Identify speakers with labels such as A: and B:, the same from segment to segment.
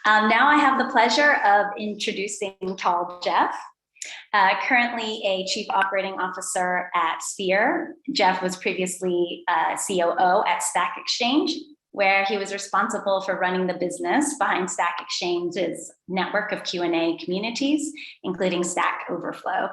A: Now I have the pleasure of introducing Tall Jeff. Currently a Chief Operating Officer at Sphere. Jeff was previously COO at Stack Exchange, where he was responsible for running the business behind Stack Exchange's network of Q&A communities, including Stack Overflow.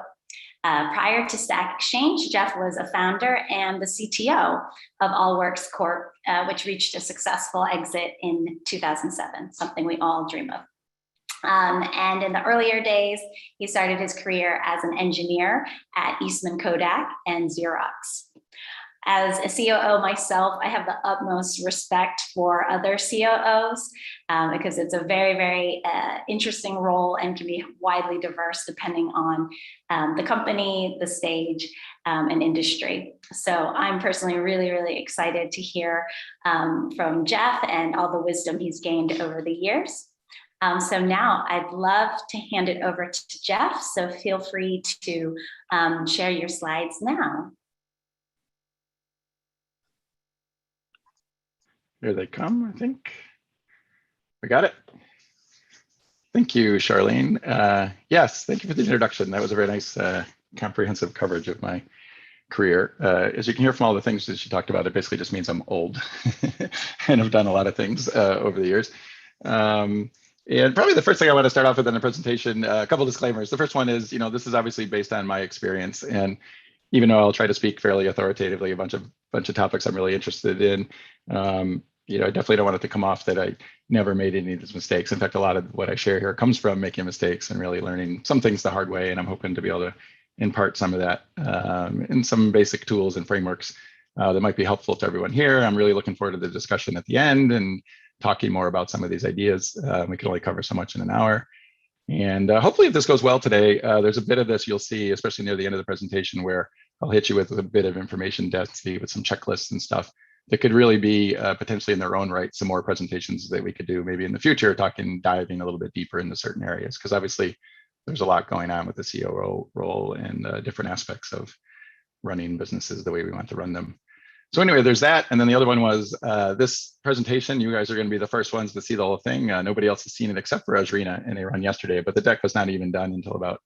A: Prior to Stack Exchange, Jeff was a founder and the CTO of Allworks Corp, which reached a successful exit in 2007, something we all dream of. And in the earlier days, he started his career as an engineer at Eastman Kodak and Xerox. As a COO myself, I have the utmost respect for other COOs because it's a very, very interesting role and can be widely diverse depending on the company, the stage, and industry. So I'm personally really, really excited to hear from Jeff and all the wisdom he's gained over the years. So now I'd love to hand it over to Jeff. So feel free to share your slides now.
B: Here they come, I think. We got it. Thank you, Charlene. Yes, thank you for the introduction. That was a very nice, comprehensive coverage of my career. As you can hear from all the things that she talked about, it basically just means I'm old and I've done a lot of things over the years. And probably the first thing I want to start off with in the presentation, a couple disclaimers. The first one is, this is obviously based on my experience, and even though I'll try to speak fairly authoritatively, a bunch of topics I'm really interested in, I definitely don't want it to come off that I never made any of these mistakes. In fact, a lot of what I share here comes from making mistakes and really learning some things the hard way, and I'm hoping to be able to impart some of that in some basic tools and frameworks that might be helpful to everyone here. I'm really looking forward to the discussion at the end and talking more about some of these ideas. We can only cover so much in an hour. And hopefully if this goes well today, there's a bit of this you'll see, especially near the end of the presentation, where I'll hit you with a bit of information density with some checklists and stuff that could really be potentially in their own right, some more presentations that we could do maybe in the future, diving a little bit deeper into certain areas, because obviously there's a lot going on with the COO role and different aspects of running businesses the way we want to run them. So anyway, there's that. And then the other one was this presentation. You guys are going to be the first ones to see the whole thing. Nobody else has seen it except for Ajrina and Aaron yesterday, but the deck was not even done until about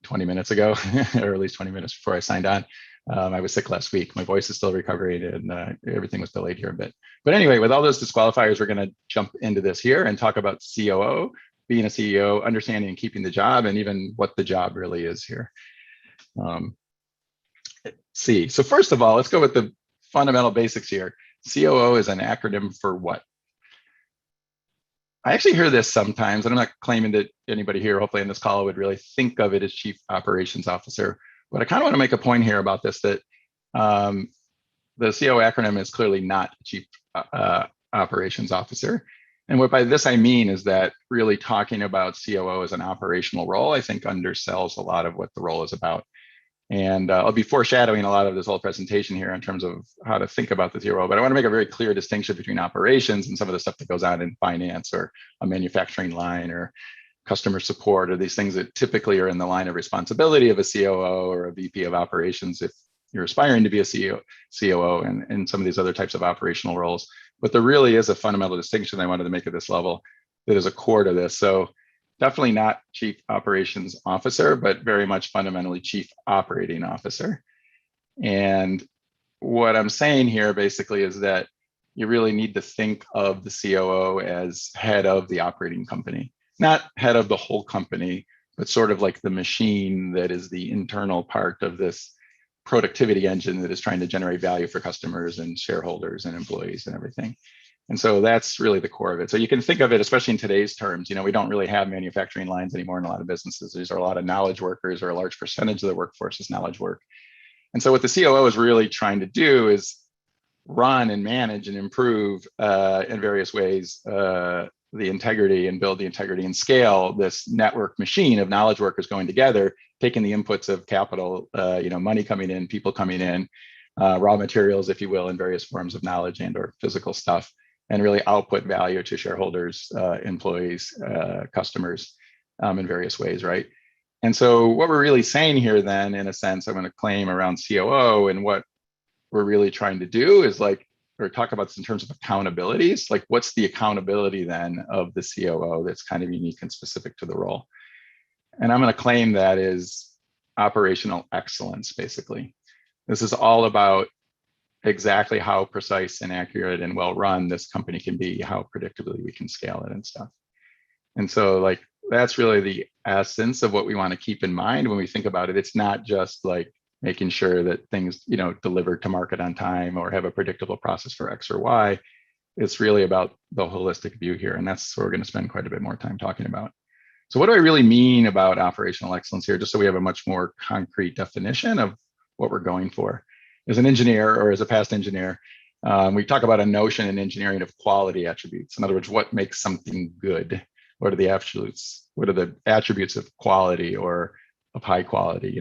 B: 20 minutes ago, or at least 20 minutes before I signed on. I was sick last week. My voice is still recovering and everything was delayed here a bit. But anyway, with all those disqualifiers, we're going to jump into this here and talk about COO, being a CEO, understanding and keeping the job, and even what the job really is here. Let's see. So first of all, let's go with the fundamental basics here. COO is an acronym for what? I actually hear this sometimes, and I'm not claiming that anybody here, hopefully in this call, would really think of it as Chief Operations Officer. But I kind of want to make a point here about this, that the COO acronym is clearly not Chief Operations Officer. And what by this I mean is that really talking about COO as an operational role, I think undersells a lot of what the role is about. And I'll be foreshadowing a lot of this whole presentation here in terms of how to think about the COO, but I want to make a very clear distinction between operations and some of the stuff that goes on in finance or a manufacturing line or customer support, or these things that typically are in the line of responsibility of a COO or a VP of operations if you're aspiring to be a COO and some of these other types of operational roles. But there really is a fundamental distinction I wanted to make at this level that is a core to this. So definitely not Chief Operations Officer, but very much fundamentally Chief Operating Officer. And what I'm saying here basically is that you really need to think of the COO as head of the operating company, not head of the whole company, but sort of like the machine that is the internal part of this productivity engine that is trying to generate value for customers and shareholders and employees and everything. And so that's really the core of it. So you can think of it, especially in today's terms, we don't really have manufacturing lines anymore in a lot of businesses. These are a lot of knowledge workers, or a large percentage of the workforce is knowledge work. And so what the COO is really trying to do is run and manage and improve in various ways the integrity and build the integrity and scale this network machine of knowledge workers going together, taking the inputs of capital, money coming in, people coming in, raw materials, if you will, in various forms of knowledge and or physical stuff, and really output value to shareholders, employees, customers in various ways, right? And so what we're really saying here then, in a sense, I'm going to claim around COO, and what we're really trying to do is like or talk about this in terms of accountabilities. Like, what's the accountability then of the COO that's kind of unique and specific to the role? And I'm going to claim that is operational excellence, basically. This is all about exactly how precise and accurate and well run this company can be, how predictably we can scale it and stuff. And so, like, that's really the essence of what we want to keep in mind when we think about it. It's not just like making sure that things, deliver to market on time or have a predictable process for X or Y. It's really about the holistic view here. And that's what we're going to spend quite a bit more time talking about. So what do I really mean about operational excellence here? Just so we have a much more concrete definition of what we're going for. As an engineer or as a past engineer, we talk about a notion in engineering of quality attributes. In other words, what makes something good? What are the attributes? What are the attributes of quality or of high quality?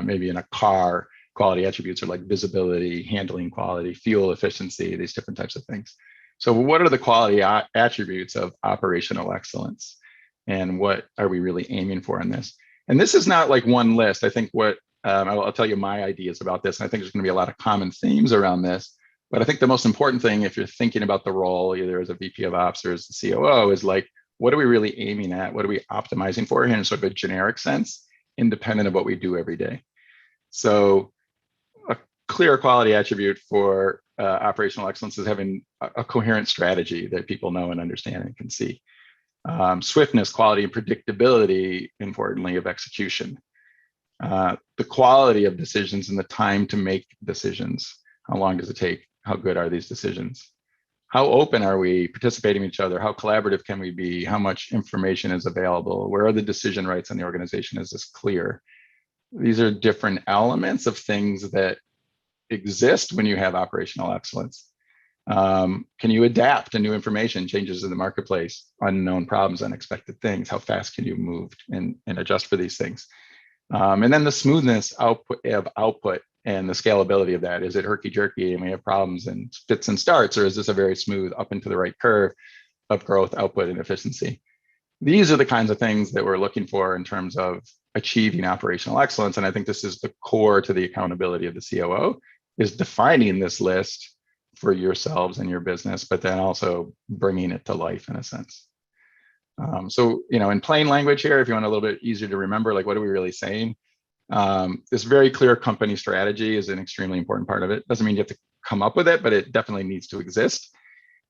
B: Maybe in a car, quality attributes are like visibility, handling quality, fuel efficiency, these different types of things. So what are the quality attributes of operational excellence? And what are we really aiming for in this? And this is not like one list. I think what I'll tell you my ideas about this. And I think there's going to be a lot of common themes around this. But I think the most important thing, if you're thinking about the role, either as a VP of Ops or as the COO, is like, what are we really aiming at? What are we optimizing for here in sort of a generic sense, independent of what we do every day? So a clear quality attribute for operational excellence is having a coherent strategy that people know and understand and can see. Swiftness, quality, and predictability, importantly, of execution. The quality of decisions and the time to make decisions. How long does it take? How good are these decisions? How open are we participating with each other? How collaborative can we be? How much information is available? Where are the decision rights in the organization? Is this clear? These are different elements of things that exist when you have operational excellence. Can you adapt to new information, changes in the marketplace, unknown problems, unexpected things? How fast can you move and adjust for these things? And then the smoothness output and the scalability of that. Is it herky-jerky and we have problems and fits and starts, or is this a very smooth up into the right curve of growth, output, and efficiency? These are the kinds of things that we're looking for in terms of achieving operational excellence. And I think this is the core to the accountability of the COO, is defining this list for yourselves and your business, but then also bringing it to life in a sense. So, in plain language here, if you want a little bit easier to remember, like, what are we really saying? This very clear company strategy is an extremely important part of it. Doesn't mean you have to come up with it, but it definitely needs to exist.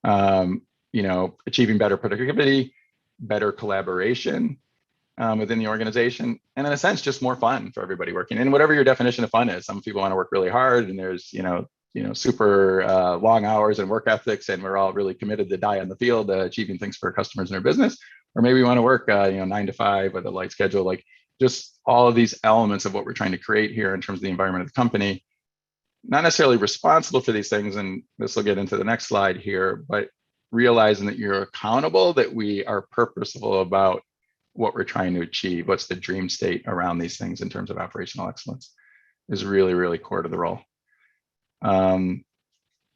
B: Achieving better productivity, better collaboration within the organization, and in a sense, just more fun for everybody working. And whatever your definition of fun is, some people want to work really hard, and there's super long hours and work ethics, and we're all really committed to die on the field, achieving things for our customers and our business. Or maybe we want to work 9 to 5 with a light schedule, like just all of these elements of what we're trying to create here in terms of the environment of the company. Not necessarily responsible for these things, and this will get into the next slide here, but realizing that you're accountable, that we are purposeful about what we're trying to achieve, what's the dream state around these things in terms of operational excellence, is really, really core to the role.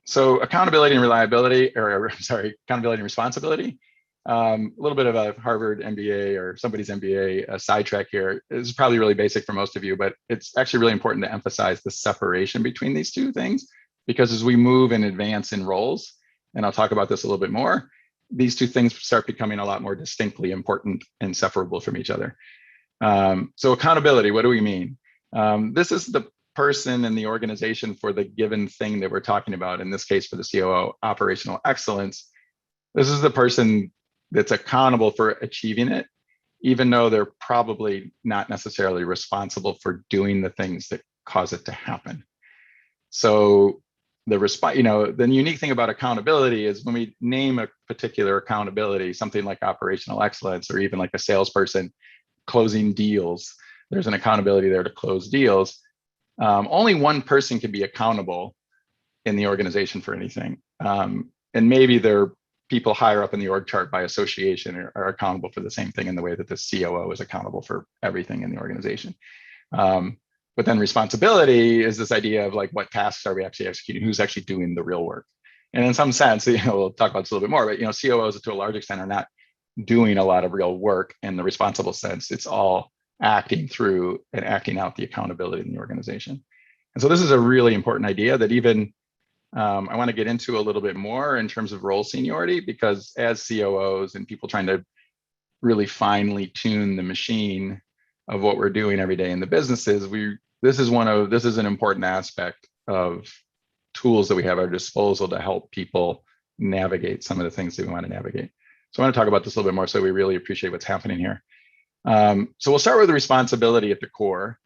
B: So accountability and accountability and responsibility. A little bit of a Harvard MBA or somebody's MBA sidetrack here. This is probably really basic for most of you, but it's actually really important to emphasize the separation between these two things, because as we move and advance in roles, and I'll talk about this a little bit more, these two things start becoming a lot more distinctly important and separable from each other. So accountability, what do we mean? This is the person in the organization for the given thing that we're talking about. In this case, for the COO, operational excellence. This is the person that's accountable for achieving it, even though they're probably not necessarily responsible for doing the things that cause it to happen. So the unique thing about accountability is when we name a particular accountability, something like operational excellence, or even like a salesperson closing deals, there's an accountability there to close deals. Only one person can be accountable in the organization for anything. And maybe they're people higher up in the org chart by association are accountable for the same thing in the way that the COO is accountable for everything in the organization. But then responsibility is this idea of like, what tasks are we actually executing? Who's actually doing the real work? And in some sense, we'll talk about this a little bit more, but COOs to a large extent are not doing a lot of real work in the responsible sense. It's all acting through and acting out the accountability in the organization. And so this is a really important idea that even I want to get into a little bit more in terms of role seniority, because as COOs and people trying to really finely tune the machine of what we're doing every day in the businesses, this is an important aspect of tools that we have at our disposal to help people navigate some of the things that we want to navigate. So I want to talk about this a little bit more so we really appreciate what's happening here. So we'll start with the responsibility at the core.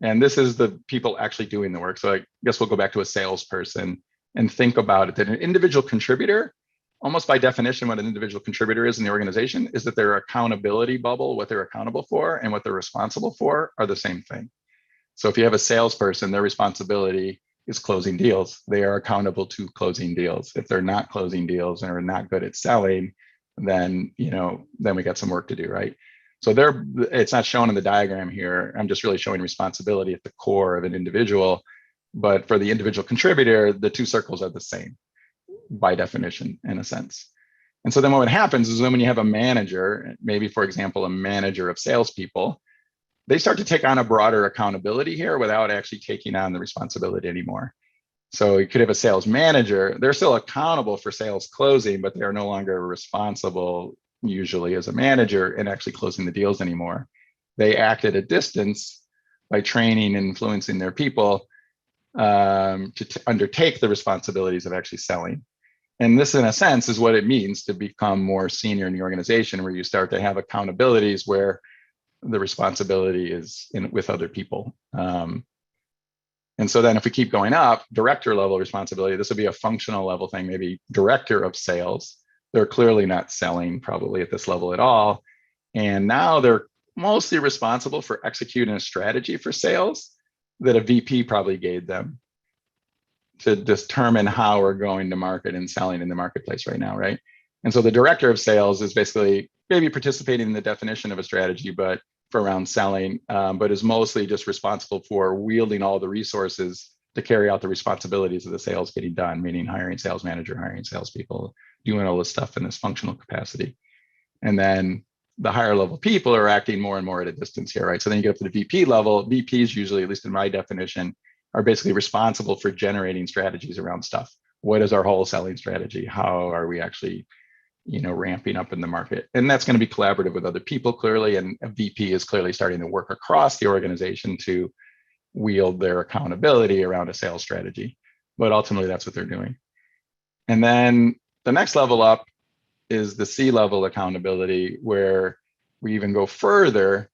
B: And this is the people actually doing the work. So I guess we'll go back to a salesperson and think about it, that an individual contributor, almost by definition, what an individual contributor is in the organization is that their accountability bubble, what they're accountable for and what they're responsible for are the same thing. So if you have a salesperson, their responsibility is closing deals. They are accountable to closing deals. If they're not closing deals and are not good at selling, then we got some work to do, right? So it's not shown in the diagram here. I'm just really showing responsibility at the core of an individual. But for the individual contributor, the two circles are the same by definition, in a sense. And so then what happens is when you have a manager, maybe for example, a manager of salespeople, they start to take on a broader accountability here without actually taking on the responsibility anymore. So you could have a sales manager, they're still accountable for sales closing, but they are no longer responsible usually as a manager and actually closing the deals anymore. They act at a distance by training and influencing their people to undertake the responsibilities of actually selling. And this, in a sense, is what it means to become more senior in the organization, where you start to have accountabilities where the responsibility is with other people. And so then if we keep going up, director level responsibility, this would be a functional level thing, maybe director of sales. They're clearly not selling probably at this level at all. And now they're mostly responsible for executing a strategy for sales that a VP probably gave them to determine how we're going to market and selling in the marketplace right now, right? And so the director of sales is basically maybe participating in the definition of a strategy, but for around selling, but is mostly just responsible for wielding all the resources to carry out the responsibilities of the sales getting done, meaning hiring sales manager, hiring salespeople, doing all this stuff in this functional capacity. And then the higher level people are acting more and more at a distance here, right? So then you get up to the VP level. VPs usually, at least in my definition, are basically responsible for generating strategies around stuff. What is our whole selling strategy? How are we actually ramping up in the market? And that's going to be collaborative with other people, clearly. And a VP is clearly starting to work across the organization to wield their accountability around a sales strategy. But ultimately, that's what they're doing. And then the next level up is the C-level accountability, where we even go further.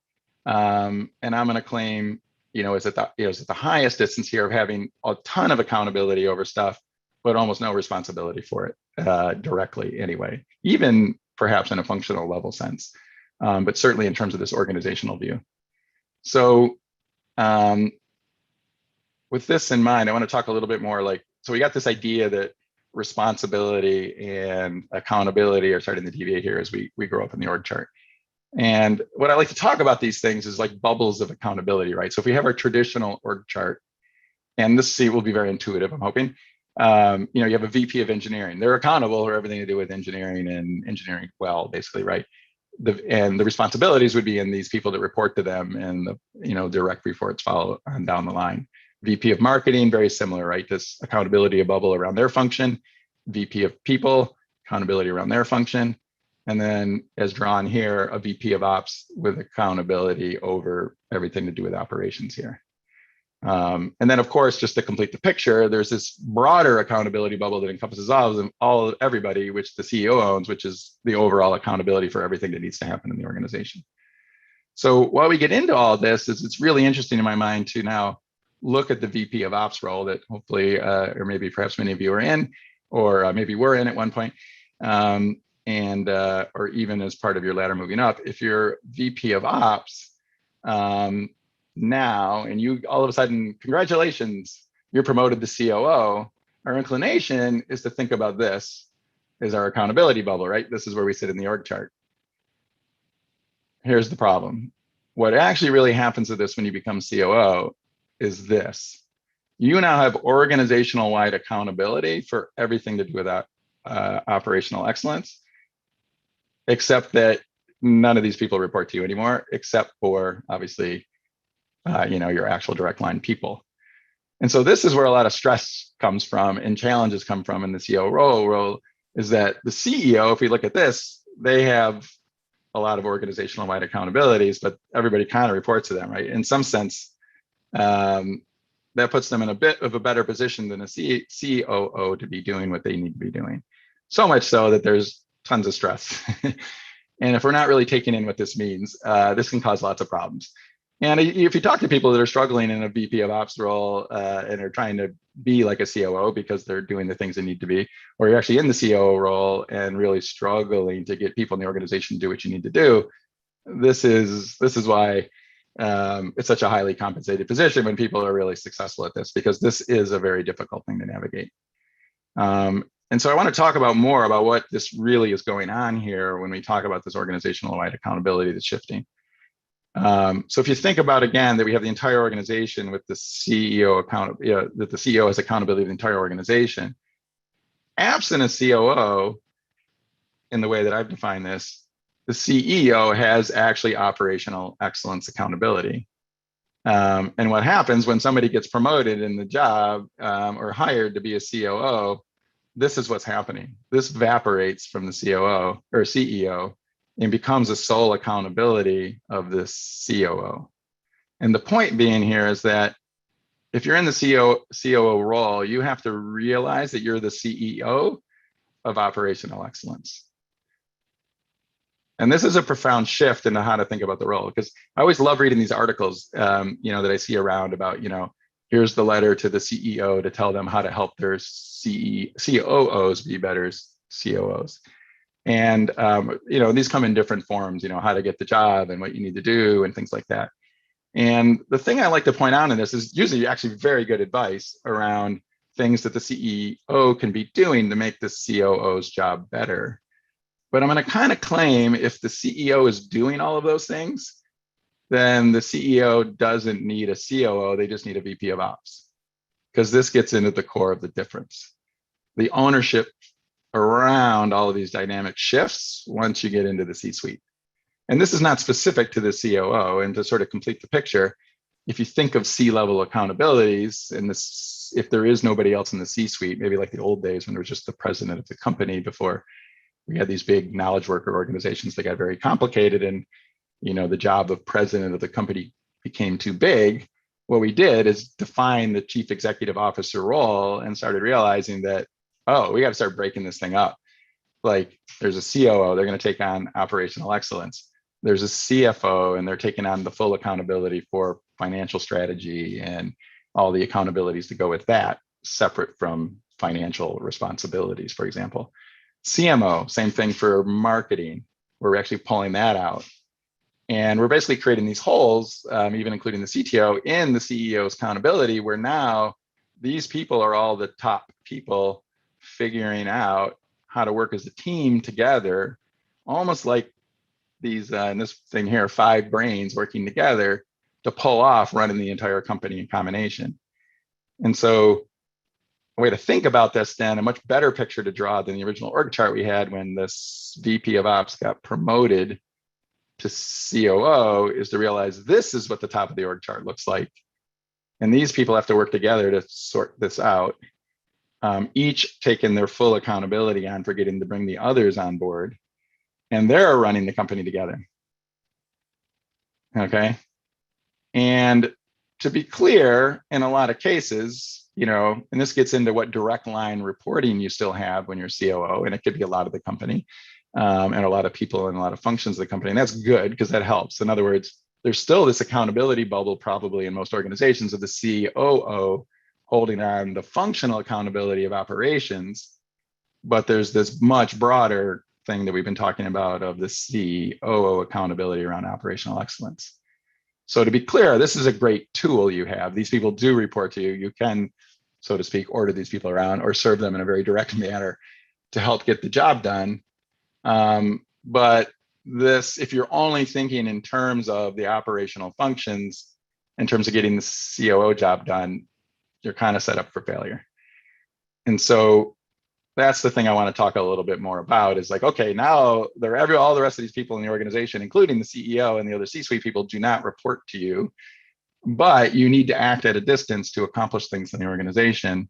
B: And I'm going to claim, is at the highest distance here of having a ton of accountability over stuff, but almost no responsibility for it directly anyway, even perhaps in a functional level sense, but certainly in terms of this organizational view. So with this in mind, I want to talk a little bit more so we got this idea that responsibility and accountability are starting to deviate here as we grow up in the org chart. And what I like to talk about these things is like bubbles of accountability, right? So if we have our traditional org chart, and this will be very intuitive, I'm hoping. You have a VP of engineering. They're accountable for everything to do with engineering and engineering well, basically, right? And the responsibilities would be in these people that report to them, and the direct reports follow on down the line. VP of marketing, very similar, right? This accountability bubble around their function. VP of people, accountability around their function. And then as drawn here, a VP of ops with accountability over everything to do with operations here. And then of course, just to complete the picture, there's this broader accountability bubble that encompasses everybody, which the CEO owns, which is the overall accountability for everything that needs to happen in the organization. So while we get into all this, it's really interesting in my mind to now look at the VP of ops role that hopefully, or maybe perhaps many of you are in, or maybe were in at one point. Or even as part of your ladder moving up, if you're VP of ops now, and you all of a sudden, congratulations, you're promoted to COO, our inclination is to think about this as our accountability bubble, right? This is where we sit in the org chart. Here's the problem. What actually really happens with this when you become COO is this. You now have organizational-wide accountability for everything to do with operational excellence, except that none of these people report to you anymore, except for obviously, your actual direct line people. And so this is where a lot of stress comes from and challenges come from in the COO role is that the CEO, if we look at this, they have a lot of organizational wide accountabilities, but everybody kind of reports to them, right? In some sense, that puts them in a bit of a better position than a COO to be doing what they need to be doing. So much so that there's tons of stress. And if we're not really taking in what this means, this can cause lots of problems. And if you talk to people that are struggling in a VP of Ops role and are trying to be like a COO because they're doing the things they need to be, or you're actually in the COO role and really struggling to get people in the organization to do what you need to do, this is why it's such a highly compensated position when people are really successful at this, because this is a very difficult thing to navigate. And so I want to talk about more about what this really is going on here when we talk about this organizational wide accountability that's shifting. So if you think about, again, that we have the entire organization with the CEO that the CEO has accountability of the entire organization. Absent a COO, in the way that I've defined this, the CEO has actually operational excellence accountability. And what happens when somebody gets promoted in the job or hired to be a COO, this is what's happening. This evaporates from the COO or CEO and becomes a sole accountability of the COO. And the point being here is that if you're in the COO role, you have to realize that you're the CEO of operational excellence. And this is a profound shift into how to think about the role, because I always love reading these articles, that I see around about, here's the letter to the CEO to tell them how to help their COOs be better COOs. And, these come in different forms, how to get the job and what you need to do and things like that. And the thing I like to point out in this is usually actually very good advice around things that the CEO can be doing to make the COO's job better. But I'm going to kind of claim if the CEO is doing all of those things, then the CEO doesn't need a COO, they just need a VP of Ops. Because this gets into the core of the difference. The ownership around all of these dynamic shifts once you get into the C-suite. And this is not specific to the COO. And to sort of complete the picture, if you think of C-level accountabilities, and this, if there is nobody else in the C-suite, maybe like the old days when there was just the president of the company before we had these big knowledge worker organizations that got very complicated, and the job of president of the company became too big. What we did is define the chief executive officer role and started realizing that, we got to start breaking this thing up. Like there's a COO, they're going to take on operational excellence. There's a CFO, and they're taking on the full accountability for financial strategy and all the accountabilities that go with that, separate from financial responsibilities, for example. CMO, same thing for marketing. We're actually pulling that out. And we're basically creating these holes, even including the CTO, in the CEO's accountability, where now these people are all the top people figuring out how to work as a team together, almost like these, in this thing here, 5 brains working together to pull off running the entire company in combination. And so a way to think about this then, a much better picture to draw than the original org chart we had when this VP of Ops got promoted to COO, is to realize this is what the top of the org chart looks like. And these people have to work together to sort this out, each taking their full accountability on for getting to bring the others on board. And they're running the company together. Okay. And to be clear, in a lot of cases, and this gets into what direct line reporting you still have when you're COO, and it could be a lot of the company and a lot of people and a lot of functions of the company. And that's good because that helps. In other words, there's still this accountability bubble probably in most organizations of the COO holding on the functional accountability of operations, but there's this much broader thing that we've been talking about of the COO accountability around operational excellence. So to be clear, this is a great tool you have. These people do report to you. You can, so to speak, order these people around or serve them in a very direct manner to help get the job done. But this, if you're only thinking in terms of the operational functions, in terms of getting the COO job done, you're kind of set up for failure. And so that's the thing I want to talk a little bit more about is like, okay, now all the rest of these people in the organization, including the CEO and the other C-suite people, do not report to you but you need to act at a distance to accomplish things in the organization.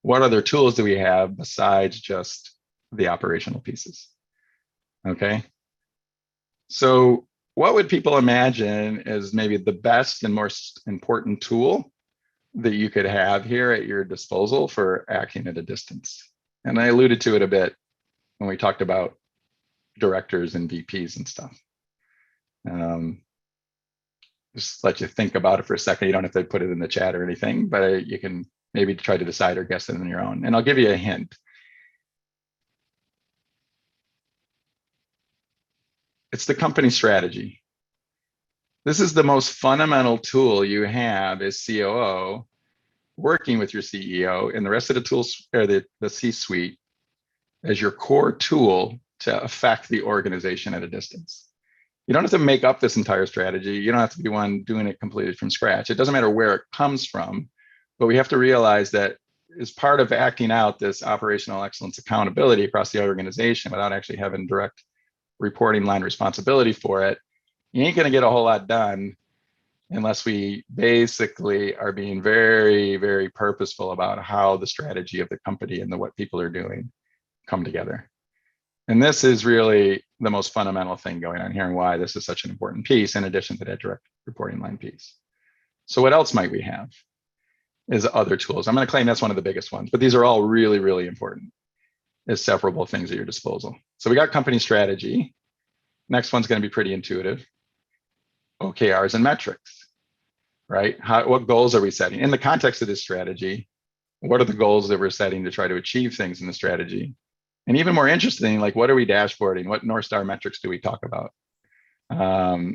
B: What other tools do we have besides just the operational pieces? Okay. So what would people imagine is maybe the best and most important tool that you could have here at your disposal for acting at a distance? And I alluded to it a bit when we talked about directors and VPs and stuff. Just let you think about it for a second. You don't have to put it in the chat or anything, but you can maybe try to decide or guess it on your own. And I'll give you a hint. It's the company strategy. This is the most fundamental tool you have as COO, working with your CEO and the rest of the tools, or the C-suite, as your core tool to affect the organization at a distance. You don't have to make up this entire strategy. You don't have to be one doing it completely from scratch. It doesn't matter where it comes from, but we have to realize that as part of acting out this operational excellence accountability across the organization without actually having direct reporting line responsibility for it, you ain't gonna get a whole lot done unless we basically are being very, very purposeful about how the strategy of the company and what people are doing come together. And this is really the most fundamental thing going on here and why this is such an important piece in addition to that direct reporting line piece. So what else might we have is other tools? I'm going to claim that's one of the biggest ones, but these are all really, really important as separable things at your disposal. So we got company strategy. Next one's going to be pretty intuitive. OKRs and metrics, right? What goals are we setting? In the context of this strategy, what are the goals that we're setting to try to achieve things in the strategy? And even more interesting, like what are we dashboarding? What North Star metrics do we talk about? Are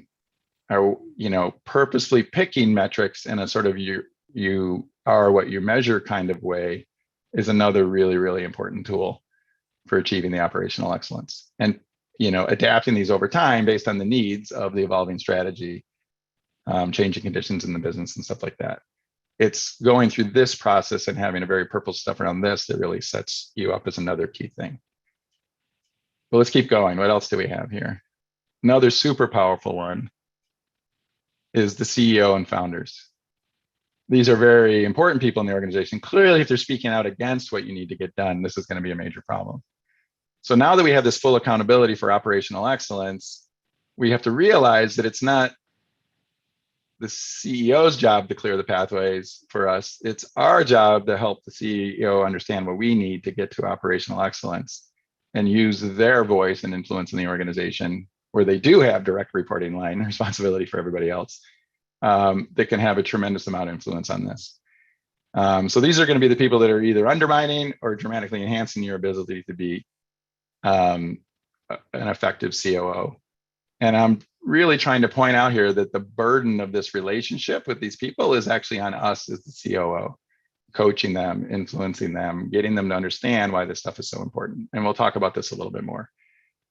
B: purposefully picking metrics in a sort of you are what you measure kind of way is another really, really important tool for achieving the operational excellence. And adapting these over time based on the needs of the evolving strategy, changing conditions in the business and stuff like that. It's going through this process and having a very purposeful stuff around this that really sets you up as another key thing. But let's keep going. What else do we have here? Another super powerful one is the CEO and founders. These are very important people in the organization. Clearly, if they're speaking out against what you need to get done, this is going to be a major problem. So now that we have this full accountability for operational excellence, we have to realize that it's not the CEO's job to clear the pathways for us. It's our job to help the CEO understand what we need to get to operational excellence and use their voice and influence in the organization where they do have direct reporting line responsibility for everybody else, that can have a tremendous amount of influence on this. So these are going to be the people that are either undermining or dramatically enhancing your ability to be an effective COO. And I'm really trying to point out here that the burden of this relationship with these people is actually on us as the COO, coaching them, influencing them, getting them to understand why this stuff is so important. And we'll talk about this a little bit more,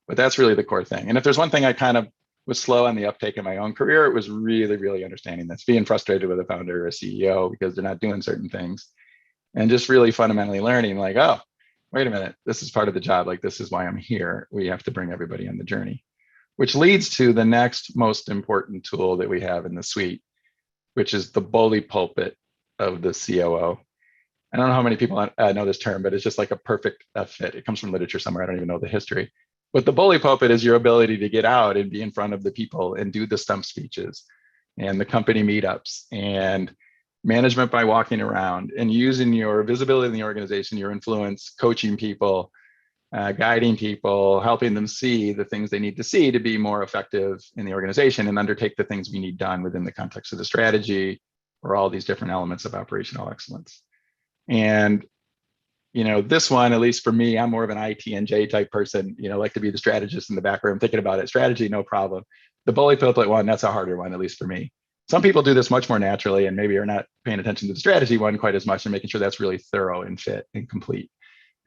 B: but that's really the core thing. And if there's one thing I kind of was slow on the uptake in my own career, it was really, really understanding this, being frustrated with a founder or a CEO because they're not doing certain things, and just really fundamentally learning like, oh, wait a minute, this is part of the job. Like, this is why I'm here. We have to bring everybody on the journey, which leads to the next most important tool that we have in the suite, which is the bully pulpit of the COO. I don't know how many people know this term, but it's just like a perfect fit. It comes from literature somewhere. I don't even know the history. But the bully pulpit is your ability to get out and be in front of the people and do the stump speeches and the company meetups and management by walking around and using your visibility in the organization, your influence, coaching people, guiding people, helping them see the things they need to see to be more effective in the organization and undertake the things we need done within the context of the strategy or all these different elements of operational excellence. And this one, at least for me, I'm more of an IT and J type person, like to be the strategist in the back room, thinking about it. Strategy, no problem. The bully pulpit one, that's a harder one, at least for me. Some people do this much more naturally and maybe are not paying attention to the strategy one quite as much and making sure that's really thorough and fit and complete.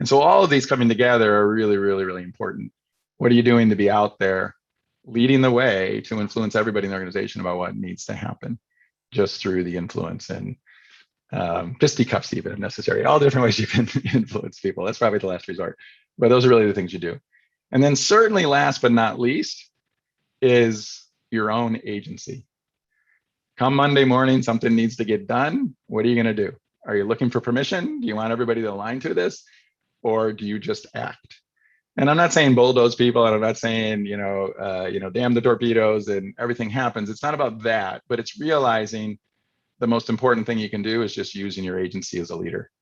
B: And so all of these coming together are really, really, really important. What are you doing to be out there leading the way to influence everybody in the organization about what needs to happen just through the influence and fisticuffs even if necessary, all different ways you can influence people. That's probably the last resort, but those are really the things you do. And then certainly last but not least is your own agency. Come Monday morning, something needs to get done. What are you going to do? Are you looking for permission? Do you want everybody to align to this? Or do you just act? And I'm not saying bulldoze people, and I'm not saying, damn the torpedoes and everything happens. It's not about that, but it's realizing the most important thing you can do is just using your agency as a leader.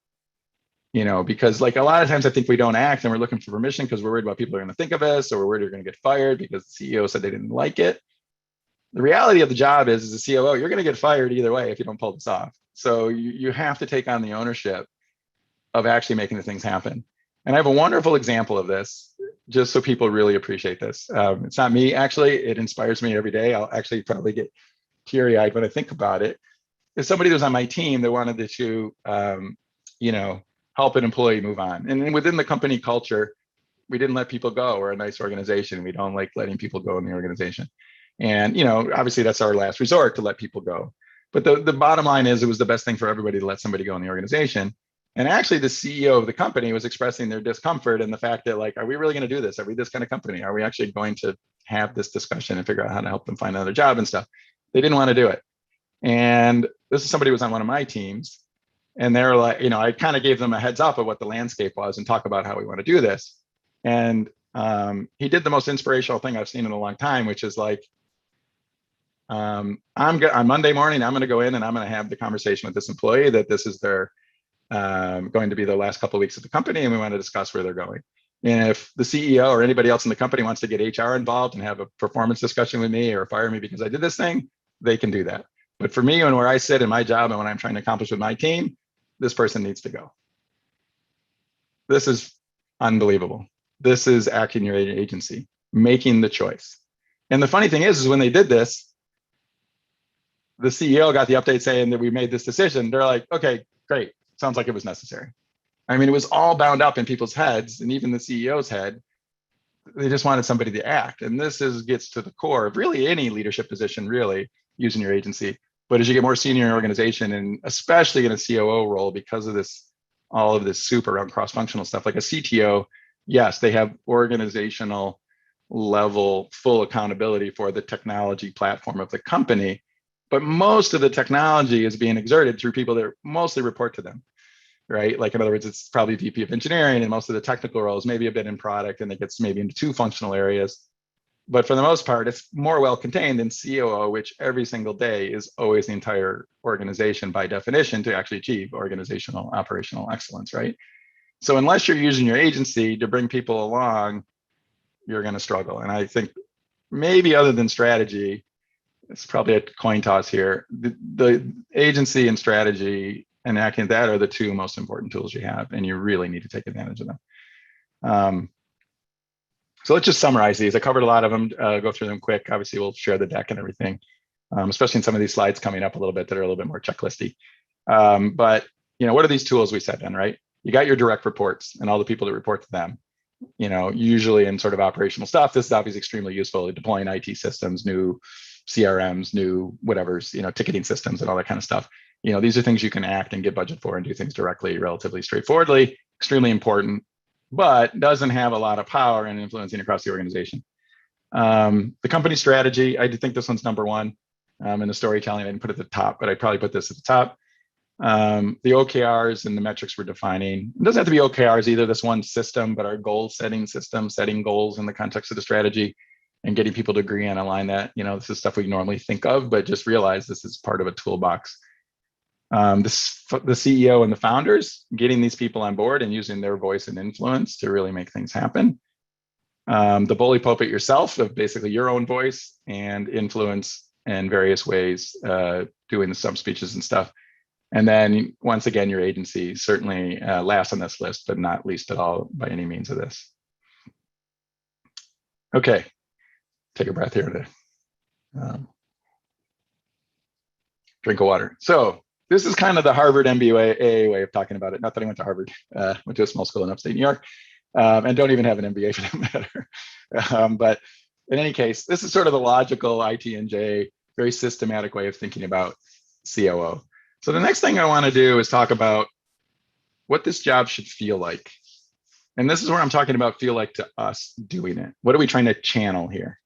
B: Because like a lot of times I think we don't act and we're looking for permission because we're worried about people are going to think of us, or we're worried we're going to get fired because the CEO said they didn't like it. The reality of the job is, as a COO, you're going to get fired either way if you don't pull this off. So you have to take on the ownership of actually making the things happen. And I have a wonderful example of this, just so people really appreciate this. It's not me, actually. It inspires me every day. I'll actually probably get teary-eyed when I think about it. It's somebody that was on my team that wanted to, help an employee move on. And within the company culture, we didn't let people go. We're a nice organization. We don't like letting people go in the organization. And, obviously that's our last resort, to let people go. But the bottom line is, it was the best thing for everybody to let somebody go in the organization. And actually the CEO of the company was expressing their discomfort and the fact that, like, are we really going to do this? Are we this kind of company? Are we actually going to have this discussion and figure out how to help them find another job and stuff? They didn't want to do it. And this is somebody who was on one of my teams. And they're like, I kind of gave them a heads up of what the landscape was and talk about how we want to do this. And he did the most inspirational thing I've seen in a long time, which is like, on Monday morning, I'm going to go in and I'm going to have the conversation with this employee that this is their going to be the last couple of weeks of the company, and we want to discuss where they're going. And if the CEO or anybody else in the company wants to get HR involved and have a performance discussion with me or fire me because I did this thing, they can do that. But for me, and where I sit in my job and what I'm trying to accomplish with my team, this person needs to go. This is unbelievable. This is acting your agency, making the choice. And the funny thing is when they did this, the CEO got the update saying that we made this decision. They're like, okay, great. Sounds like it was necessary. I mean, it was all bound up in people's heads, and even the CEO's head. They just wanted somebody to act. And this gets to the core of really any leadership position, really using your agency. But as you get more senior in your organization, and especially in a COO role, because of all of this soup around cross-functional stuff, like a CTO, yes, they have organizational level full accountability for the technology platform of the company. But most of the technology is being exerted through people that mostly report to them, right? Like, in other words, it's probably VP of engineering, and most of the technical roles, maybe a bit in product, and it gets maybe into 2 functional areas. But for the most part, it's more well contained than COO, which every single day is always the entire organization by definition to actually achieve organizational operational excellence, right? So unless you're using your agency to bring people along, you're going to struggle. And I think maybe other than strategy, it's probably a coin toss here. The agency and strategy and acting, that are the 2 most important tools you have, and you really need to take advantage of them. So let's just summarize these. I covered a lot of them, go through them quick. Obviously, we'll share the deck and everything, especially in some of these slides coming up a little bit that are a little bit more checklisty. But, what are these tools we said then, right? You got your direct reports and all the people that report to them. Usually in sort of operational stuff, this is obviously extremely useful, deploying IT systems, new CRMs, new whatever's, ticketing systems and all that kind of stuff. These are things you can act and get budget for and do things directly, relatively straightforwardly, extremely important, but doesn't have a lot of power and influencing across the organization. The company strategy, I do think this one's number 1. In the storytelling, I didn't put it at the top, but I'd probably put this at the top. The OKRs and the metrics we're defining. It doesn't have to be OKRs either, this one system, but our goal setting system, setting goals in the context of the strategy and getting people to agree and align that. This is stuff we normally think of, but just realize this is part of a toolbox. The CEO and the founders, getting these people on board and using their voice and influence to really make things happen. The bully pulpit yourself, of basically your own voice and influence in various ways, doing the sub speeches and stuff. And then once again, your agency, certainly last on this list, but not least at all by any means of this. Okay, take a breath here to drink of water. So this is kind of the Harvard MBA way of talking about it. Not that I went to Harvard, went to a small school in upstate New York, and don't even have an MBA for that matter. But in any case, this is sort of the logical ITNJ, very systematic way of thinking about COO. So the next thing I want to do is talk about what this job should feel like. And this is where I'm talking about feel like to us doing it. What are we trying to channel here?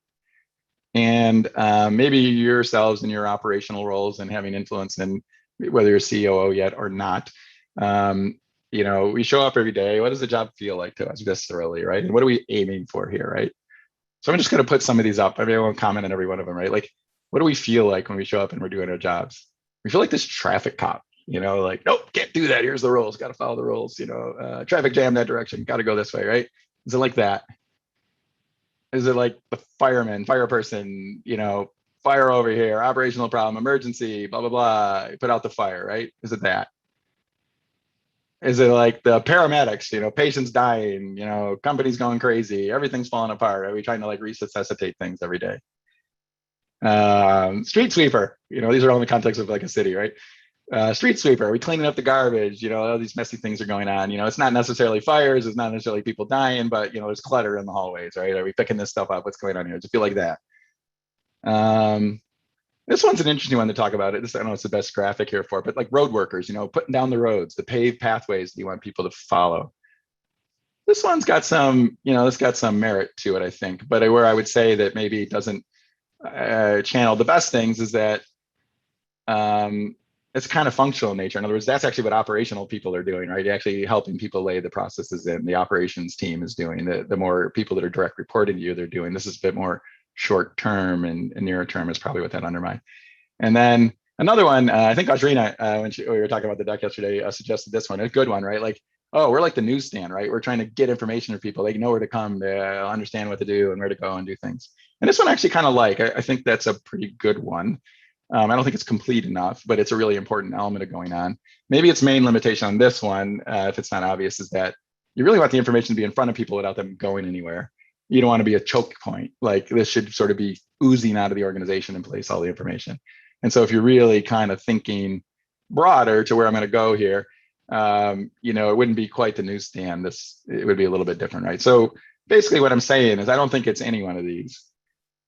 B: and maybe yourselves in your operational roles and having influence in whether you're COO yet or not. We show up every day. What does the job feel like to us viscerally, right? And what are we aiming for here, right? So I'm just going to put some of these up. I mean, I won't comment on every one of them, right? Like, what do we feel like when we show up and we're doing our jobs? We feel like this traffic cop, like, nope, can't do that. Here's the rules. Got to follow the rules. Traffic jam that direction. Got to go this way, right? Is it like that? Is it like the fire person, fire over here, operational problem, emergency, blah, blah, blah, put out the fire, right? Is it that? Is it like the paramedics, patients dying, companies going crazy, everything's falling apart? Are we trying to like resuscitate things every day? Street sweeper, these are all in the context of like a city, right? Street sweeper, are we cleaning up the garbage? All these messy things are going on. It's not necessarily fires, it's not necessarily people dying, but there's clutter in the hallways, right? Are we picking this stuff up? What's going on here? Does it feel like that? This one's an interesting one to talk about. I don't know it's the best graphic here for it, but like road workers, putting down the roads, the paved pathways that you want people to follow. This one's got some, it's got some merit to it, I think. But where I would say that maybe it doesn't channel the best things is that it's kind of functional in nature. In other words, that's actually what operational people are doing, right? Actually helping people lay the processes in. The operations team is doing. The more people that are direct reporting to you, they're doing. This is a bit more short term, and nearer term is probably what that undermine. And then another one, I think Audrina, when we were talking about the deck yesterday, suggested this one, a good one, right? Like, oh, we're like the newsstand, right? We're trying to get information to people. They know where to come, they understand what to do and where to go and do things. And this one actually kind of I think that's a pretty good one. I don't think it's complete enough, but it's a really important element of going on. Maybe its main limitation on this one, if it's not obvious, is that you really want the information to be in front of people without them going anywhere. You don't want to be a choke point. Like this should sort of be oozing out of the organization and place all the information. And so if you're really kind of thinking broader to where I'm going to go here, it wouldn't be quite the newsstand. It would be a little bit different, right? So basically what I'm saying is I don't think it's any one of these,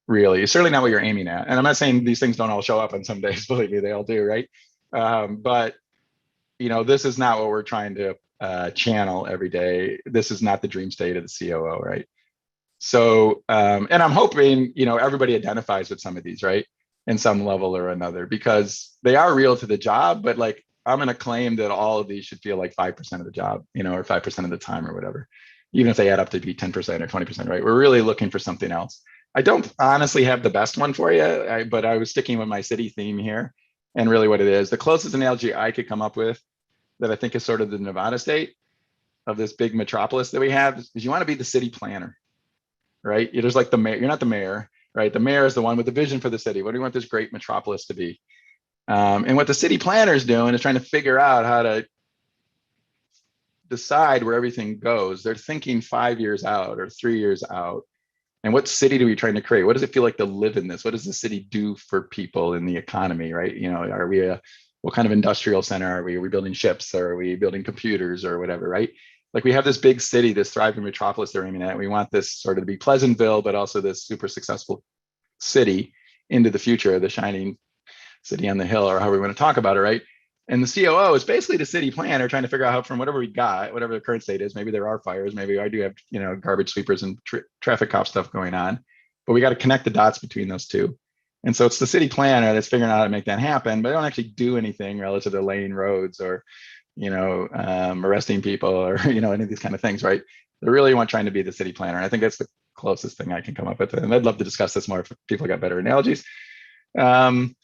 B: really. It's certainly not what you're aiming at. And I'm not saying these things don't all show up on some days, believe me, they all do, right? But this is not what we're trying to channel every day. This is not the dream state of the COO, right? So, and I'm hoping, everybody identifies with some of these, right? In some level or another, because they are real to the job, but like, I'm going to claim that all of these should feel like 5% of the job, or 5% of the time or whatever, even if they add up to be 10% or 20%, right? We're really looking for something else. I don't honestly have the best one for you, but I was sticking with my city theme here and really what it is. The closest analogy I could come up with that I think is sort of the Nevada state of this big metropolis that we have is you want to be the city planner. Right? There's like the mayor, you're not the mayor, right? The mayor is the one with the vision for the city. What do you want this great metropolis to be? And what the city planner is doing is trying to figure out how to decide where everything goes. They're thinking 5 years out or 3 years out. And what city do we trying to create? What does it feel like to live in this? What does the city do for people in the economy, right? Are we what kind of industrial center are we? Are we building ships, or are we building computers or whatever, right? Like we have this big city, this thriving metropolis they're aiming at. We want this sort of to be Pleasantville, but also this super successful city into the future, the shining city on the hill, or however we want to talk about it, right? And the COO is basically the city planner trying to figure out how from whatever we got, whatever the current state is, maybe there are fires, maybe I do have, garbage sweepers and traffic cop stuff going on, but we got to connect the dots between those two. And so it's the city planner that's figuring out how to make that happen, but they don't actually do anything relative to laying roads or arresting people or, any of these kind of things, right? They really want trying to be the city planner. And I think that's the closest thing I can come up with. And I'd love to discuss this more if people got better analogies. So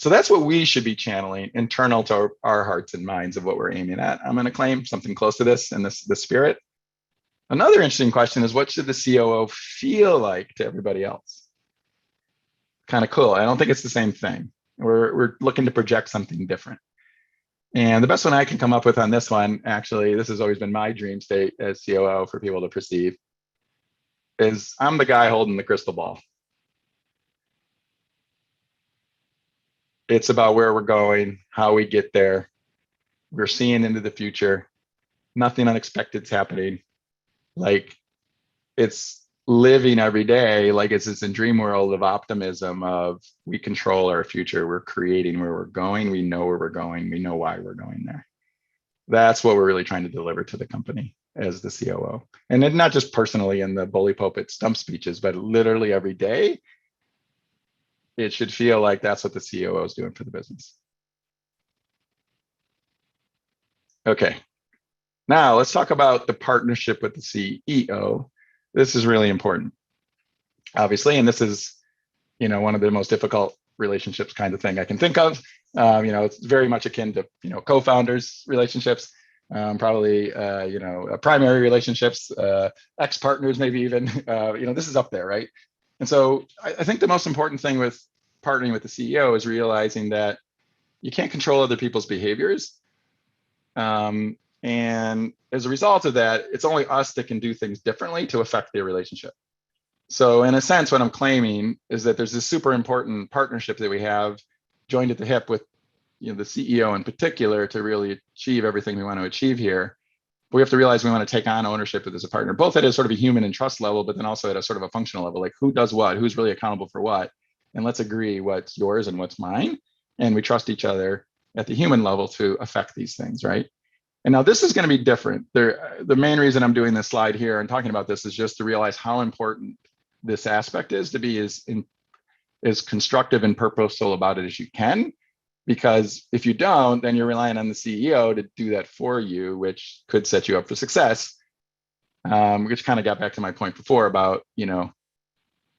B: that's what we should be channeling internal to our hearts and minds of what we're aiming at. I'm going to claim something close to this in this spirit. Another interesting question is, what should the COO feel like to everybody else? Kind of cool. I don't think it's the same thing. We're looking to project something different. And the best one I can come up with on this one, actually, this has always been my dream state as COO for people to perceive, is I'm the guy holding the crystal ball. It's about where we're going, how we get there. We're seeing into the future. Nothing unexpected is happening. Like it's living every day like it's this dream world of optimism of we control our future. We're creating where we're going. We know where we're going. We know why we're going there. That's what we're really trying to deliver to the company. as the COO. And then not just personally in the bully pulpit stump speeches, but literally every day, it should feel like that's what the COO is doing for the business. Okay, now let's talk about the partnership with the CEO. This is really important, obviously, and this is, one of the most difficult relationships kind of thing I can think of. It's very much akin to, co-founders relationships, probably, primary relationships, ex-partners, maybe even, this is up there, right? And so I think the most important thing with partnering with the CEO is realizing that you can't control other people's behaviors. And as a result of that, it's only us that can do things differently to affect their relationship. So in a sense, what I'm claiming is that there's this super important partnership that we have joined at the hip with the CEO in particular to really achieve everything we want to achieve here. But we have to realize we want to take on ownership of it as a partner, both at a sort of a human and trust level, but then also at a sort of a functional level, like who does what, who's really accountable for what, and let's agree what's yours and what's mine. And we trust each other at the human level to affect these things, right? And now this is going to be different. The main reason I'm doing this slide here and talking about this is just to realize how important this aspect is to be as constructive and purposeful about it as you can. Because if you don't, then you're relying on the CEO to do that for you, which could set you up for success. Which kind of got back to my point before about,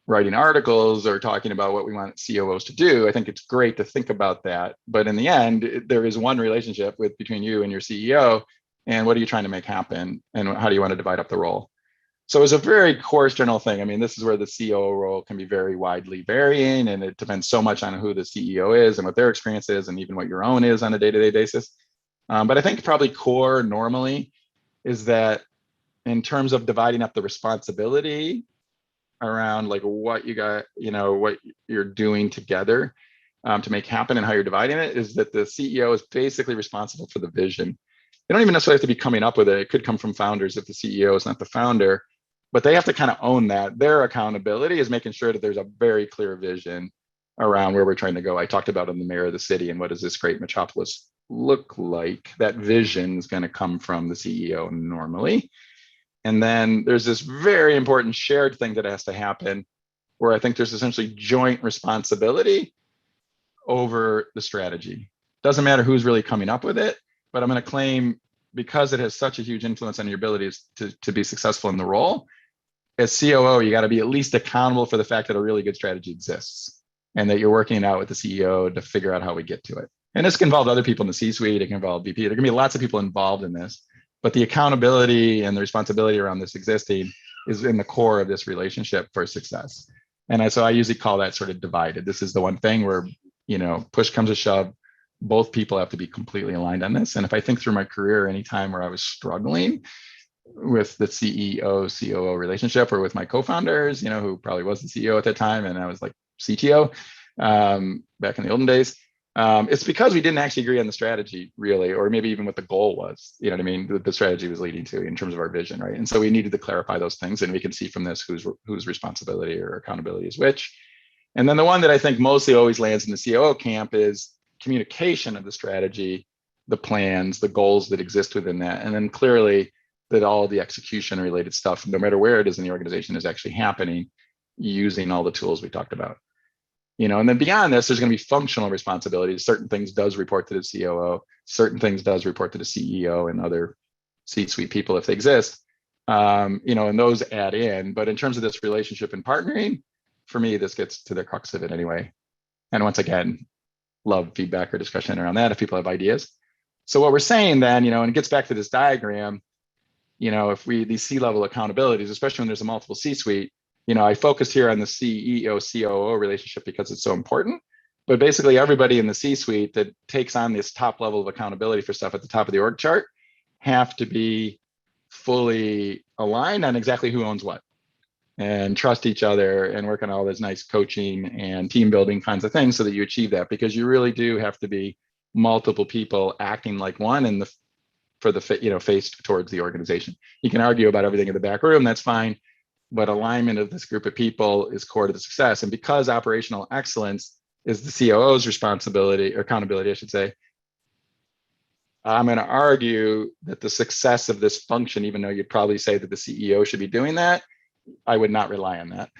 B: writing articles or talking about what we want COOs to do. I think it's great to think about that. But in the end, there is one relationship between you and your CEO. And what are you trying to make happen? And how do you want to divide up the role? So as a very coarse general thing, I mean, this is where the COO role can be very widely varying, and it depends so much on who the CEO is and what their experience is, and even what your own is on a day-to-day basis. But I think probably core normally is that in terms of dividing up the responsibility around like what you got, what you're doing together to make happen and how you're dividing it, is that the CEO is basically responsible for the vision. They don't even necessarily have to be coming up with it. It could come from founders if the CEO is not the founder, but they have to kind of own that. Their accountability is making sure that there's a very clear vision around where we're trying to go. I talked about in the mayor of the city and what does this great metropolis look like. That vision is going to come from the CEO normally. And then there's this very important shared thing that has to happen where I think there's essentially joint responsibility over the strategy. Doesn't matter who's really coming up with it, but I'm going to claim because it has such a huge influence on your abilities to be successful in the role, as COO, you got to be at least accountable for the fact that a really good strategy exists and that you're working out with the CEO to figure out how we get to it. And this can involve other people in the C-suite, it can involve VP, there can be lots of people involved in this, but the accountability and the responsibility around this existing is in the core of this relationship for success. And so I usually call that sort of divided. This is the one thing where, push comes to shove, both people have to be completely aligned on this. And if I think through my career, anytime where I was struggling with the CEO COO relationship or with my co-founders, who probably was the CEO at that time and I was like CTO back in the olden days, it's because we didn't actually agree on the strategy really, or maybe even what the goal was, the strategy was leading to in terms of our vision, right? And so we needed to clarify those things, and we can see from this whose responsibility or accountability is which. And then the one that I think mostly always lands in the COO camp is communication of the strategy, the plans, the goals that exist within that. And then clearly that all of the execution related stuff, no matter where it is in the organization, is actually happening using all the tools we talked about. And then beyond this, there's going to be functional responsibilities. Certain things does report to the COO, certain things does report to the CEO and other C-suite people if they exist, and those add in. But in terms of this relationship and partnering, for me, this gets to the crux of it anyway. And once again, love feedback or discussion around that if people have ideas. So what we're saying then, and it gets back to this diagram, if these C-level accountabilities, especially when there's a multiple C-suite, I focus here on the CEO COO relationship because it's so important, but basically everybody in the C-suite that takes on this top level of accountability for stuff at the top of the org chart have to be fully aligned on exactly who owns what and trust each other and work on all this nice coaching and team building kinds of things so that you achieve that, because you really do have to be multiple people acting like one and face towards the organization. You can argue about everything in the back room, that's fine, but alignment of this group of people is core to the success. And because operational excellence is the COO's responsibility or accountability, I should say, I'm going to argue that the success of this function, even though you'd probably say that the CEO should be doing that, I would not rely on that.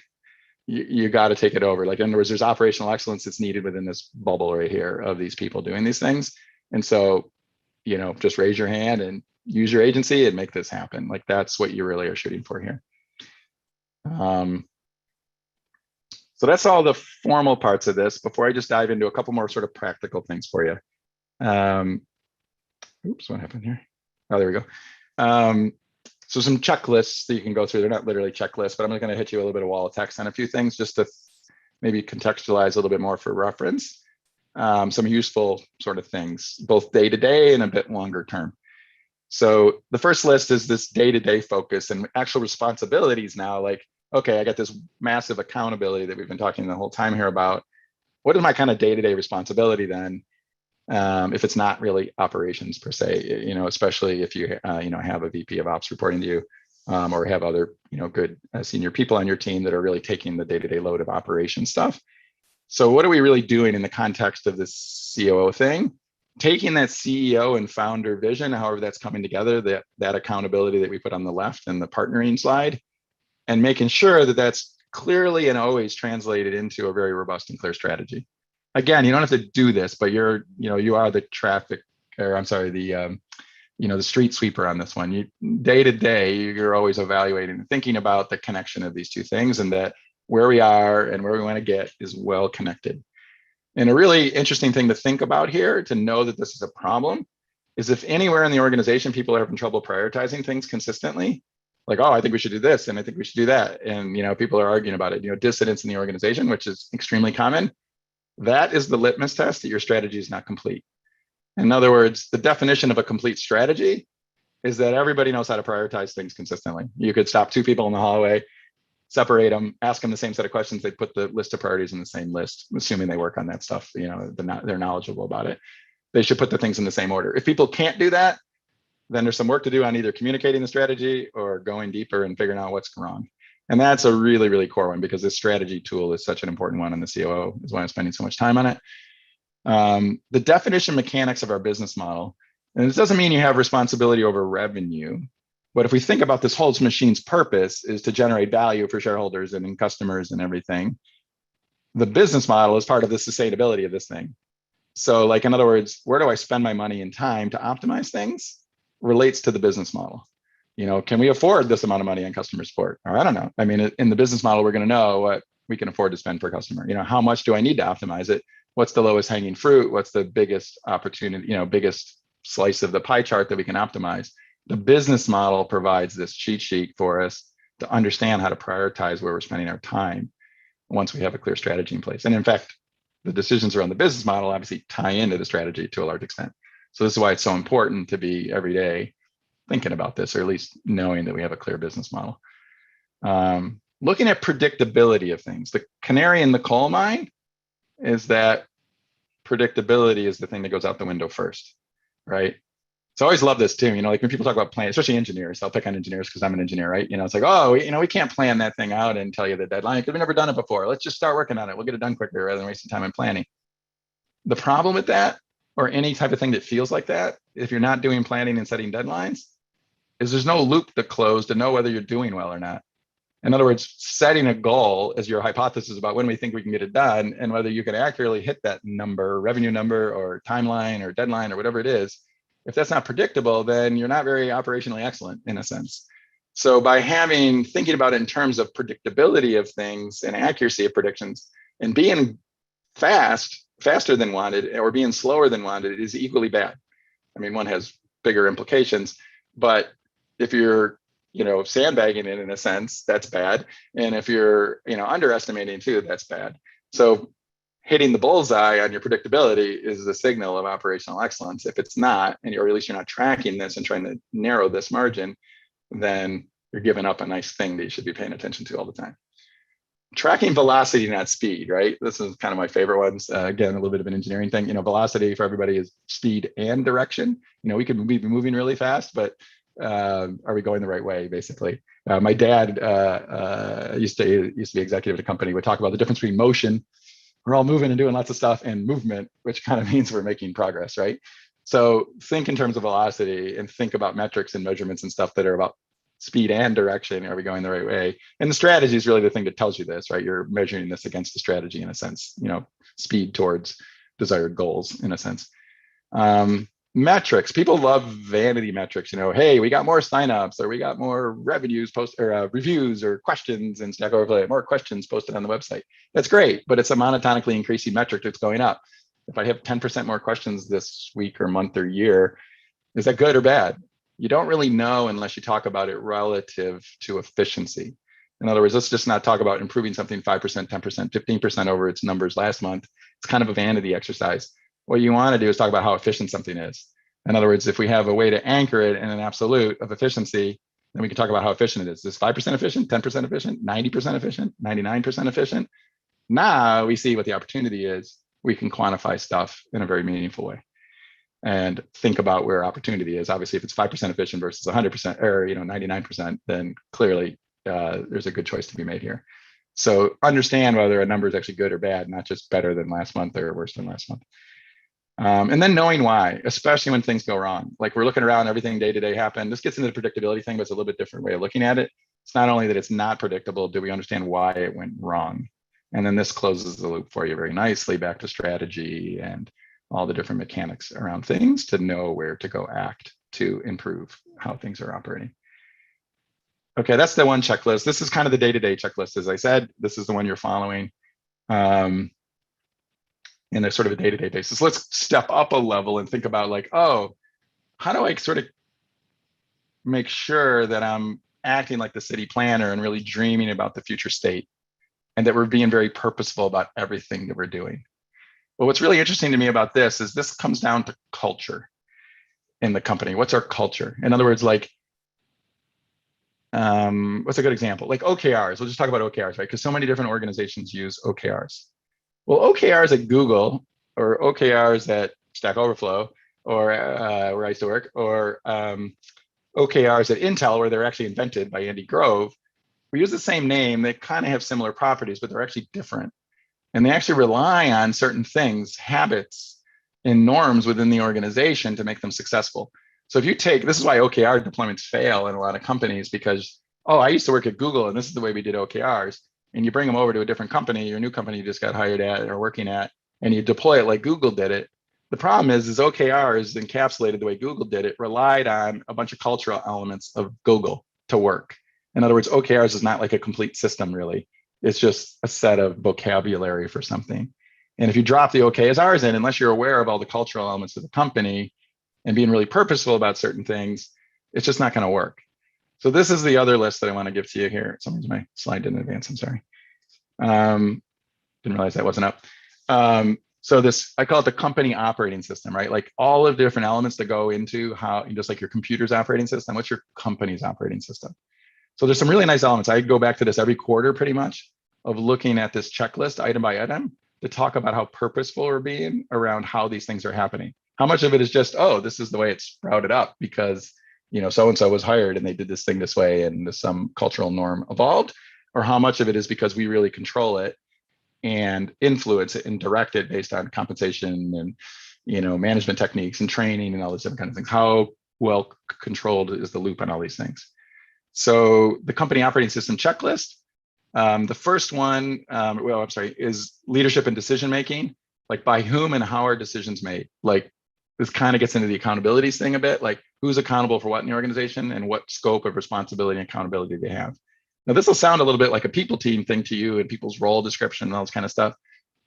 B: You got to take it over. Like, in other words, there's operational excellence that's needed within this bubble right here of these people doing these things. And so, just raise your hand and use your agency and make this happen. Like, that's what you really are shooting for here. So that's all the formal parts of this. Before I just dive into a couple more sort of practical things for you. Oops, what happened here? Oh, there we go. So some checklists that you can go through. They're not literally checklists, but I'm going to hit you a little bit of wall of text on a few things just to maybe contextualize a little bit more for reference. Some useful sort of things, both day to day and a bit longer term. So the first list is this day-to-day focus and actual responsibilities now. Like, okay, I got this massive accountability that we've been talking the whole time here about. What is my kind of day-to-day responsibility then? If it's not really operations per se, especially if you have a VP of ops reporting to you, or have other good senior people on your team that are really taking the day-to-day load of operation stuff. So what are we really doing in the context of this COO thing? Taking that CEO and founder vision, however that's coming together, that accountability that we put on the left and the partnering slide, and making sure that that's clearly and always translated into a very robust and clear strategy. Again, you don't have to do this, but you are the the street sweeper on this one. Day to day, you're always evaluating and thinking about the connection of these two things, and that where we are and where we want to get is well connected. And a really interesting thing to think about here, to know that this is a problem, is if anywhere in the organization people are having trouble prioritizing things consistently, like, oh, I think we should do this, and I think we should do that, and people are arguing about it, dissidence in the organization, which is extremely common. That is the litmus test that your strategy is not complete. In other words, the definition of a complete strategy is that everybody knows how to prioritize things consistently. You could stop two people in the hallway, separate them, ask them the same set of questions, they put the list of priorities in the same list, assuming they work on that stuff, they're knowledgeable about it. They should put the things in the same order. If people can't do that, then there's some work to do on either communicating the strategy or going deeper and figuring out what's wrong. And that's a really, really core one, because this strategy tool is such an important one in the COO, is why I'm spending so much time on it. The definition mechanics of our business model, and it doesn't mean you have responsibility over revenue, but if we think about this whole machine's purpose is to generate value for shareholders and customers and everything, the business model is part of the sustainability of this thing. So, like, in other words, where do I spend my money and time to optimize things relates to the business model. Can we afford this amount of money on customer support? Or I don't know. I mean, in the business model, we're going to know what we can afford to spend per customer. How much do I need to optimize it? What's the lowest hanging fruit? What's the biggest opportunity, biggest slice of the pie chart that we can optimize? The business model provides this cheat sheet for us to understand how to prioritize where we're spending our time once we have a clear strategy in place. And in fact, the decisions around the business model obviously tie into the strategy to a large extent. So this is why it's so important to be every day thinking about this, or at least knowing that we have a clear business model. Looking at predictability of things. The canary in the coal mine is that predictability is the thing that goes out the window first, right? So I always love this too, like when people talk about planning, especially engineers, I'll pick on engineers because I'm an engineer, right? It's like, oh, we can't plan that thing out and tell you the deadline because we've never done it before. Let's just start working on it. We'll get it done quicker rather than wasting time in planning. The problem with that, or any type of thing that feels like that, if you're not doing planning and setting deadlines, is there's no loop to close to know whether you're doing well or not. In other words, setting a goal as your hypothesis about when we think we can get it done and whether you can accurately hit that number, revenue number, or timeline, or deadline, or whatever it is. If that's not predictable, then you're not very operationally excellent in a sense. So by thinking about it in terms of predictability of things and accuracy of predictions, and being faster than wanted, or being slower than wanted, is equally bad. I mean, one has bigger implications, but if you're sandbagging it in a sense, that's bad. And if you're underestimating too, that's bad. So hitting the bullseye on your predictability is the signal of operational excellence. If it's not, or at least you're not tracking this and trying to narrow this margin, then you're giving up a nice thing that you should be paying attention to all the time. Tracking velocity, not speed, right? This is kind of my favorite ones. Again, a little bit of an engineering thing. Velocity for everybody is speed and direction. We could be moving really fast, but are we going the right way, basically? My dad used to be executive at a company, would talk about the difference between motion, we're all moving and doing lots of stuff, and movement, which kind of means we're making progress, right? So think in terms of velocity and think about metrics and measurements and stuff that are about speed and direction. Are we going the right way? And the strategy is really the thing that tells you this, right? You're measuring this against the strategy in a sense, speed towards desired goals in a sense. Metrics, people love vanity metrics, hey, we got more signups, or we got more revenues reviews or questions in Stack Overflow, more questions posted on the website. That's great, but it's a monotonically increasing metric that's going up. If I have 10% more questions this week or month or year, is that good or bad? You don't really know unless you talk about it relative to efficiency. In other words, let's just not talk about improving something 5%, 10%, 15% over its numbers last month. It's kind of a vanity exercise. What you want to do is talk about how efficient something is. In other words, if we have a way to anchor it in an absolute of efficiency, then we can talk about how efficient it is. Is 5% efficient, 10% efficient, 90% efficient, 99% efficient? Now we see what the opportunity is. We can quantify stuff in a very meaningful way and think about where opportunity is. Obviously, if it's 5% efficient versus 100% or 99%, then clearly there's a good choice to be made here. So understand whether a number is actually good or bad, not just better than last month or worse than last month. And then knowing why, especially when things go wrong. Like we're looking around, everything day to day happen. This gets into the predictability thing, but it's a little bit different way of looking at it. It's not only that it's not predictable, do we understand why it went wrong? And then this closes the loop for you very nicely back to strategy and all the different mechanics around things to know where to go act to improve how things are operating. Okay, that's the one checklist. This is kind of the day-to-day checklist. As I said, this is the one you're following in a sort of a day-to-day basis. Let's step up a level and think about like, oh, how do I sort of make sure that I'm acting like the city planner and really dreaming about the future state and that we're being very purposeful about everything that we're doing? Well, what's really interesting to me about this is this comes down to culture in the company. What's our culture? In other words, like, what's a good example? Like OKRs. We'll just talk about OKRs, right? Because so many different organizations use OKRs. Well, OKRs at Google or OKRs at Stack Overflow or where I used to work, or OKRs at Intel, where they're actually invented by Andy Grove, we use the same name. They kind of have similar properties, but they're actually different. And they actually rely on certain things, habits, and norms within the organization to make them successful. So if you take, this is why OKR deployments fail in a lot of companies, because, oh, I used to work at Google and this is the way we did OKRs. And you bring them over to a different company, your new company you just got hired at or working at, and you deploy it like Google did it. The problem is OKRs encapsulated the way Google did it, relied on a bunch of cultural elements of Google to work. In other words, OKRs is not like a complete system, really. It's just a set of vocabulary for something. And if you drop the OKRs in, unless you're aware of all the cultural elements of the company and being really purposeful about certain things, it's just not going to work. So this is the other list that I want to give to you here. Sometimes my slide didn't advance, I'm sorry. Didn't realize that wasn't up. So this, I call it the company operating system, right? Like all of the different elements that go into how, just like your computer's operating system, what's your company's operating system? So there's some really nice elements. I go back to this every quarter pretty much of looking at this checklist item by item to talk about how purposeful we're being around how these things are happening. How much of it is just, oh, this is the way it's sprouted up because, so-and-so was hired and they did this thing this way and some cultural norm evolved, or how much of it is because we really control it and influence it and direct it based on compensation and, management techniques and training and all those different kinds of things. How well controlled is the loop on all these things? So the company operating system checklist, the first one, is leadership and decision-making, like by whom and how are decisions made? Like this kind of gets into the accountabilities thing a bit, like who's accountable for what in the organization and what scope of responsibility and accountability they have. Now, this will sound a little bit like a people team thing to you and people's role description and all this kind of stuff.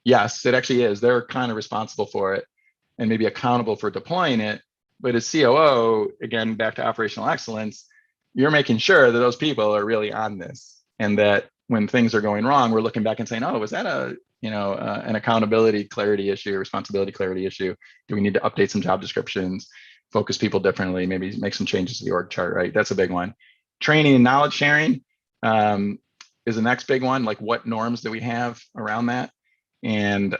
B: Yes, it actually is. They're kind of responsible for it and maybe accountable for deploying it. But as COO, again, back to operational excellence, you're making sure that those people are really on this and that when things are going wrong, we're looking back and saying, oh, was that an accountability clarity issue, a responsibility clarity issue? Do we need to update some job descriptions, focus people differently, maybe make some changes to the org chart, right? That's a big one. Training and knowledge sharing is the next big one. Like what norms do we have around that? And,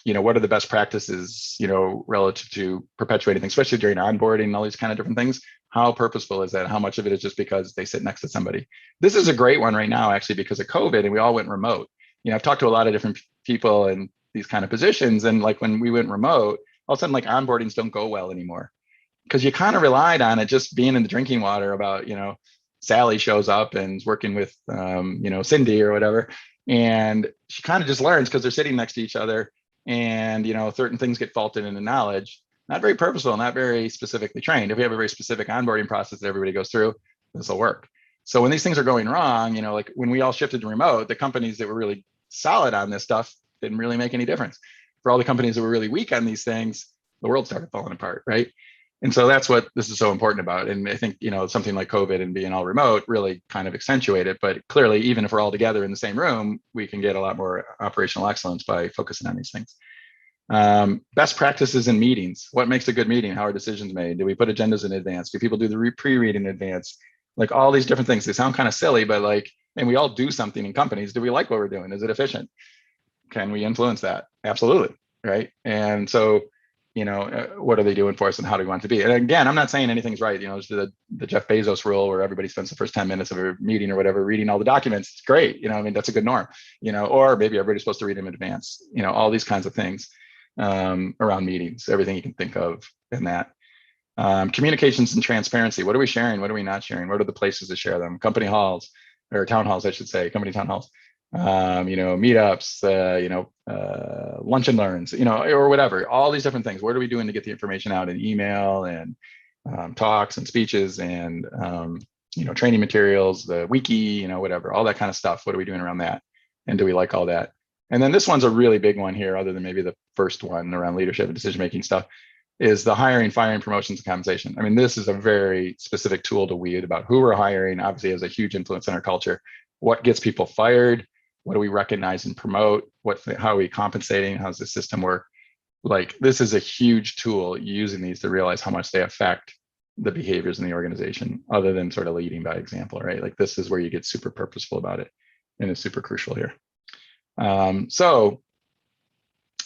B: what are the best practices, relative to perpetuating things, especially during onboarding and all these kind of different things. How purposeful is that? How much of it is just because they sit next to somebody? This is a great one right now, actually, because of COVID and we all went remote. I've talked to a lot of different people in these kind of positions. And like when we went remote, all of a sudden like onboardings don't go well anymore because you kind of relied on it just being in the drinking water about, Sally shows up and is working with, Cindy or whatever. And she kind of just learns because they're sitting next to each other and, certain things get faulted into knowledge, not very purposeful, not very specifically trained. If we have a very specific onboarding process that everybody goes through, this will work. So when these things are going wrong, like when we all shifted to remote, the companies that were really solid on this stuff didn't really make any difference. For all the companies that were really weak on these things, the world started falling apart, right? And so that's what this is so important about. And I think, something like COVID and being all remote really kind of accentuate it. But clearly, even if we're all together in the same room, we can get a lot more operational excellence by focusing on these things. Best practices in meetings. What makes a good meeting? How are decisions made? Do we put agendas in advance? Do people do the pre-read in advance? Like all these different things. They sound kind of silly, but and we all do something in companies. Do we like what we're doing? Is it efficient? Can we influence that? Absolutely, right? And so, what are they doing for us and how do we want it to be? And again, I'm not saying anything's right. There's the Jeff Bezos rule where everybody spends the first 10 minutes of a meeting or whatever reading all the documents. It's great. That's a good norm, or maybe everybody's supposed to read them in advance, all these kinds of things around meetings, everything you can think of in that. Communications and transparency. What are we sharing? What are we not sharing? What are the places to share them? Company halls or town halls, I should say, company town halls. Meetups, lunch and learns, or whatever, all these different things. What are we doing to get the information out in email and talks and speeches and, training materials, the wiki, whatever, all that kind of stuff. What are we doing around that? And do we like all that? And then this one's a really big one here, other than maybe the first one around leadership and decision-making stuff, is the hiring, firing, promotions, and compensation. I mean, this is a very specific tool to weed about who we're hiring, obviously has a huge influence on our culture. What gets people fired? What do we recognize and promote? How are we compensating? How does the system work? This is a huge tool using these to realize how much they affect the behaviors in the organization, other than sort of leading by example, right? This is where you get super purposeful about it, and it's super crucial here. So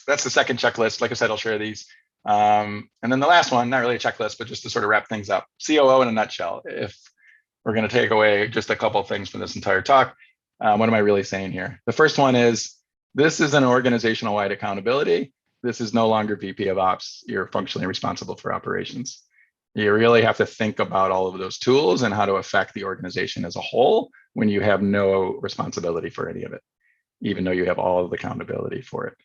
B: that's the second checklist. Like I said, I'll share these. And then the last one, not really a checklist, but just to sort of wrap things up. COO in a nutshell. If we're going to take away just a couple of things from this entire talk, what am I really saying here? The first one is, this is an organizational-wide accountability. This is no longer VP of Ops. You're functionally responsible for operations. You really have to think about all of those tools and how to affect the organization as a whole when you have no responsibility for any of it, even though you have all of the accountability for it.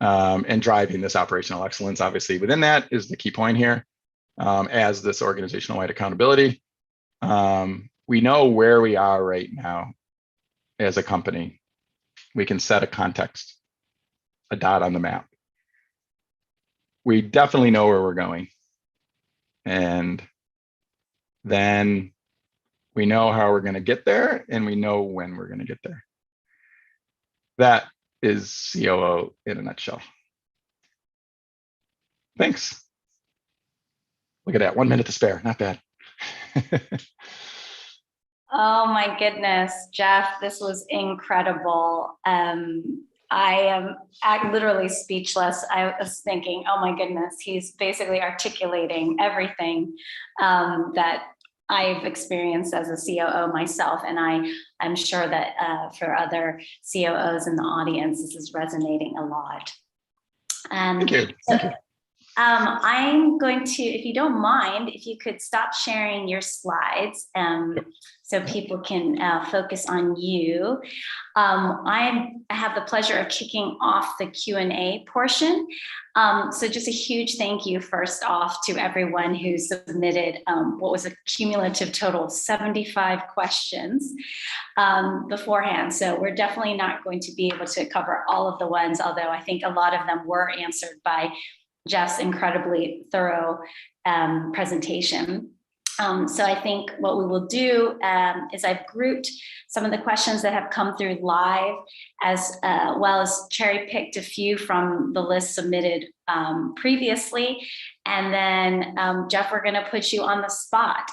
B: And driving this operational excellence, obviously, within that is the key point here. As this organizational-wide accountability, we know where we are right now as a company. We can set a context, a dot on the map. We definitely know where we're going. And then we know how we're going to get there, and we know when we're going to get there. That is COO in a nutshell. Thanks. Look at that, 1 minute to spare, not bad.
A: Oh my goodness, Jeff, this was incredible. I am literally speechless. I was thinking, oh my goodness, he's basically articulating everything that I've experienced as a COO myself. And I'm sure that for other COOs in the audience, this is resonating a lot.
B: Thank you. Thank you.
A: I'm going to, if you don't mind, if you could stop sharing your slides so people can focus on you. I have the pleasure of kicking off the Q&A portion. So just a huge thank you first off to everyone who submitted what was a cumulative total of 75 questions beforehand. So we're definitely not going to be able to cover all of the ones, although I think a lot of them were answered by Jeff's incredibly thorough presentation. So I think what we will do is I've grouped some of the questions that have come through live, as well as cherry picked a few from the list submitted previously. And then Jeff, we're gonna put you on the spot.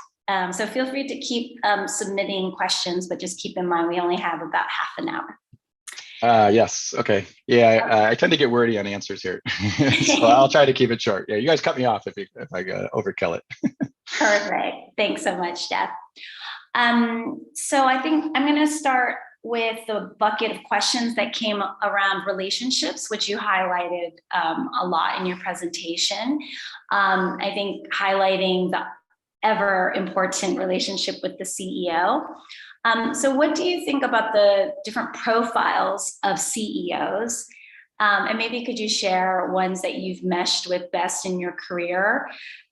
A: So feel free to keep submitting questions, but just keep in mind, we only have about half an hour.
B: Yes. Okay. Yeah, I tend to get wordy on answers here, so I'll try to keep it short. Yeah, you guys cut me off if I overkill it.
A: Perfect. Thanks so much, Jeff. So I think I'm going to start with the bucket of questions that came around relationships, which you highlighted a lot in your presentation. I think highlighting the ever important relationship with the CEO. So what do you think about the different profiles of CEOs? And maybe could you share ones that you've meshed with best in your career?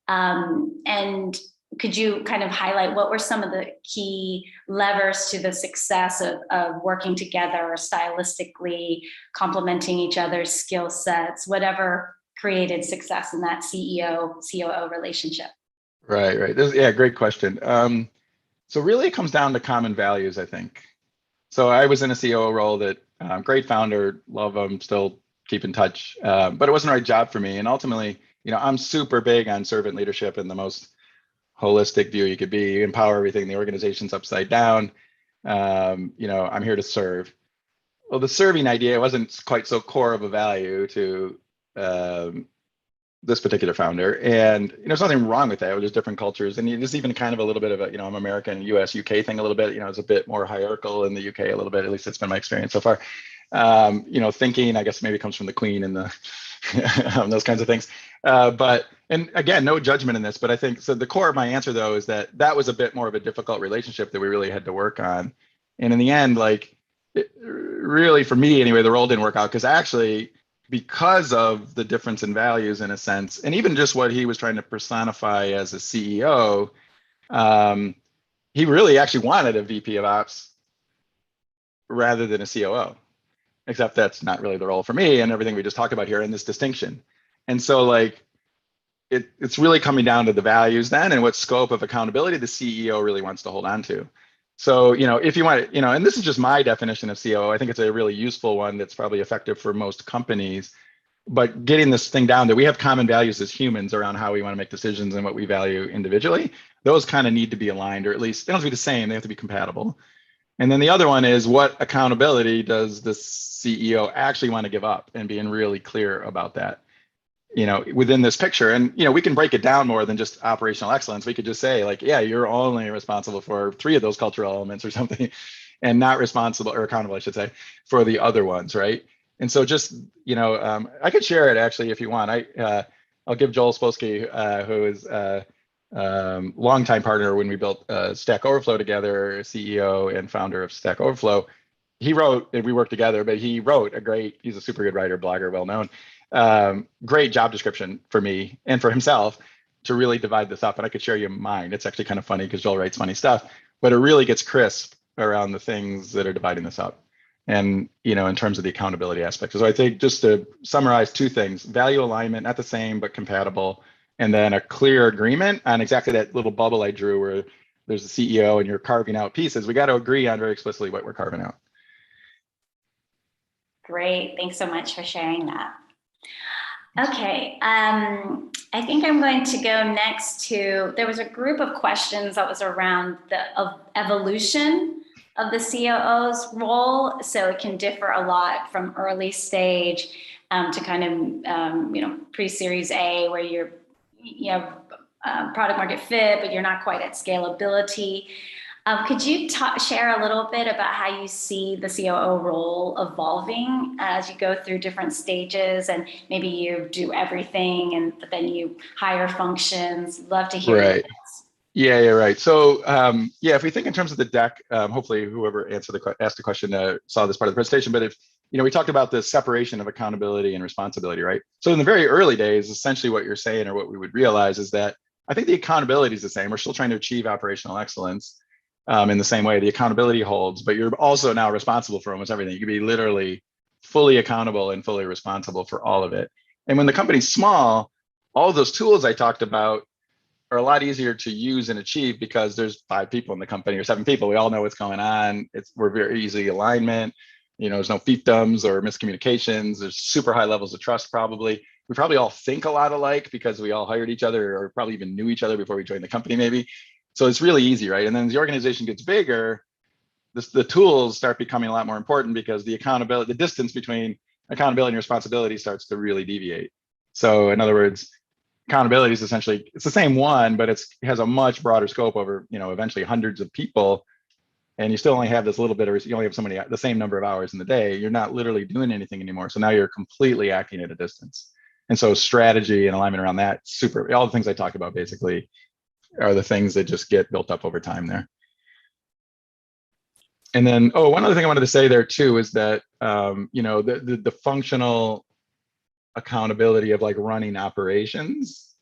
A: And could you kind of highlight what were some of the key levers to the success of working together stylistically, complementing each other's skill sets, whatever created success in that CEO-COO relationship?
B: Right. Great question. So really it comes down to common values, I think. So I was in a COO role that great founder, love them, still keep in touch, but it wasn't the right job for me. And ultimately, I'm super big on servant leadership in the most holistic view you could be. You empower everything. The organization's upside down. I'm here to serve. Well, the serving idea wasn't quite so core of a value to this particular founder. And there's nothing wrong with that. It was just different cultures. And there's even kind of a little bit of a, I'm American, US, UK thing a little bit. It's a bit more hierarchical in the UK a little bit. At least that's been my experience so far. Thinking, I guess maybe comes from the Queen and the those kinds of things. And again, no judgment in this, but I think, so the core of my answer though, is that was a bit more of a difficult relationship that we really had to work on. And in the end, really for me anyway, the role didn't work out because of the difference in values in a sense, and even just what he was trying to personify as a CEO, he really actually wanted a VP of Ops rather than a COO. Except that's not really the role for me and everything we just talked about here in this distinction. And so it's really coming down to the values then and what scope of accountability the CEO really wants to hold on to. So, if you want, and this is just my definition of COO, I think it's a really useful one that's probably effective for most companies, but getting this thing down that we have common values as humans around how we want to make decisions and what we value individually, those kind of need to be aligned, or at least they don't have to be the same, they have to be compatible. And then the other one is, what accountability does the CEO actually want to give up, and being really clear about that, within this picture. And, we can break it down more than just operational excellence. We could just say you're only responsible for 3 of those cultural elements or something, and not responsible or accountable, I should say, for the other ones. Right. And so just, I could share it actually, if you want. I'll give Joel Spolsky, who is longtime partner when we built Stack Overflow together, CEO and founder of Stack Overflow. He wrote, and we worked together, but he wrote he's a super good writer, blogger, well-known, great job description for me and for himself to really divide this up. And I could share you mine. It's actually kind of funny because Joel writes funny stuff, but it really gets crisp around the things that are dividing this up. And, in terms of the accountability aspect. So I think, just to summarize 2 things: value alignment, not the same, but compatible. And then a clear agreement on exactly that little bubble I drew where there's a CEO and you're carving out pieces. We got to agree on very explicitly what we're carving out.
A: Great. Thanks so much for sharing that. Okay. I think I'm going to go next to, there was a group of questions that was around the evolution of the COO's role. So it can differ a lot from early stage to kind of, pre-series A, where you have product market fit, but you're not quite at scalability. Could you share a little bit about how you see the COO role evolving as you go through different stages, and maybe you do everything and then you hire functions? Love to hear.
B: Right. Yeah, right. So if we think in terms of the deck, hopefully whoever asked the question saw this part of the presentation, but if, we talked about the separation of accountability and responsibility, right? So in the very early days, essentially what you're saying, or what we would realize, is that I think the accountability is the same. We're still trying to achieve operational excellence in the same way. The accountability holds, but you're also now responsible for almost everything. You can be literally fully accountable and fully responsible for all of it. And when the company's small, all of those tools I talked about are a lot easier to use and achieve because there's 5 people in the company or 7 people. We all know what's going on. We're very easy alignment. There's no fiefdoms or miscommunications. There's super high levels of trust. Probably we probably all think a lot alike because we all hired each other, or probably even knew each other before we joined the company, maybe. So it's really easy, right? And then as the organization gets bigger, the tools start becoming a lot more important because the distance between accountability and responsibility starts to really deviate. So in other words, accountability is essentially, it's the same one, but it has a much broader scope over, eventually hundreds of people. and you still only have this little bit of, you only have so many, the same number of hours in the day, you're not literally doing anything anymore. So now you're completely acting at a distance. And so strategy and alignment around that, all the things I talk about basically are the things that just get built up over time there. And then, one other thing I wanted to say there too is that, the functional accountability of like running operations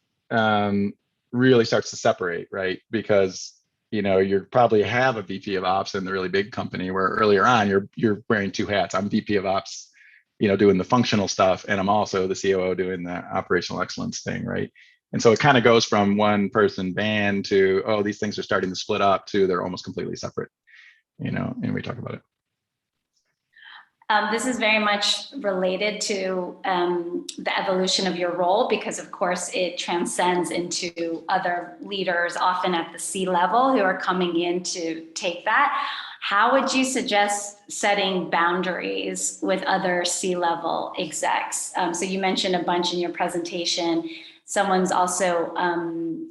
B: really starts to separate, right? Because, you probably have a VP of ops in the really big company where earlier on you're wearing two hats. I'm VP of ops, doing the functional stuff, and I'm also the COO doing the operational excellence thing, right? And so it kind of goes from one person band to, these things are starting to split up to they're almost completely separate, and we talk about it.
A: This is very much related to the evolution of your role, because of course it transcends into other leaders, often at the C-level, who are coming in to take that. How would you suggest setting boundaries with other C-level execs? So you mentioned a bunch in your presentation. Someone's also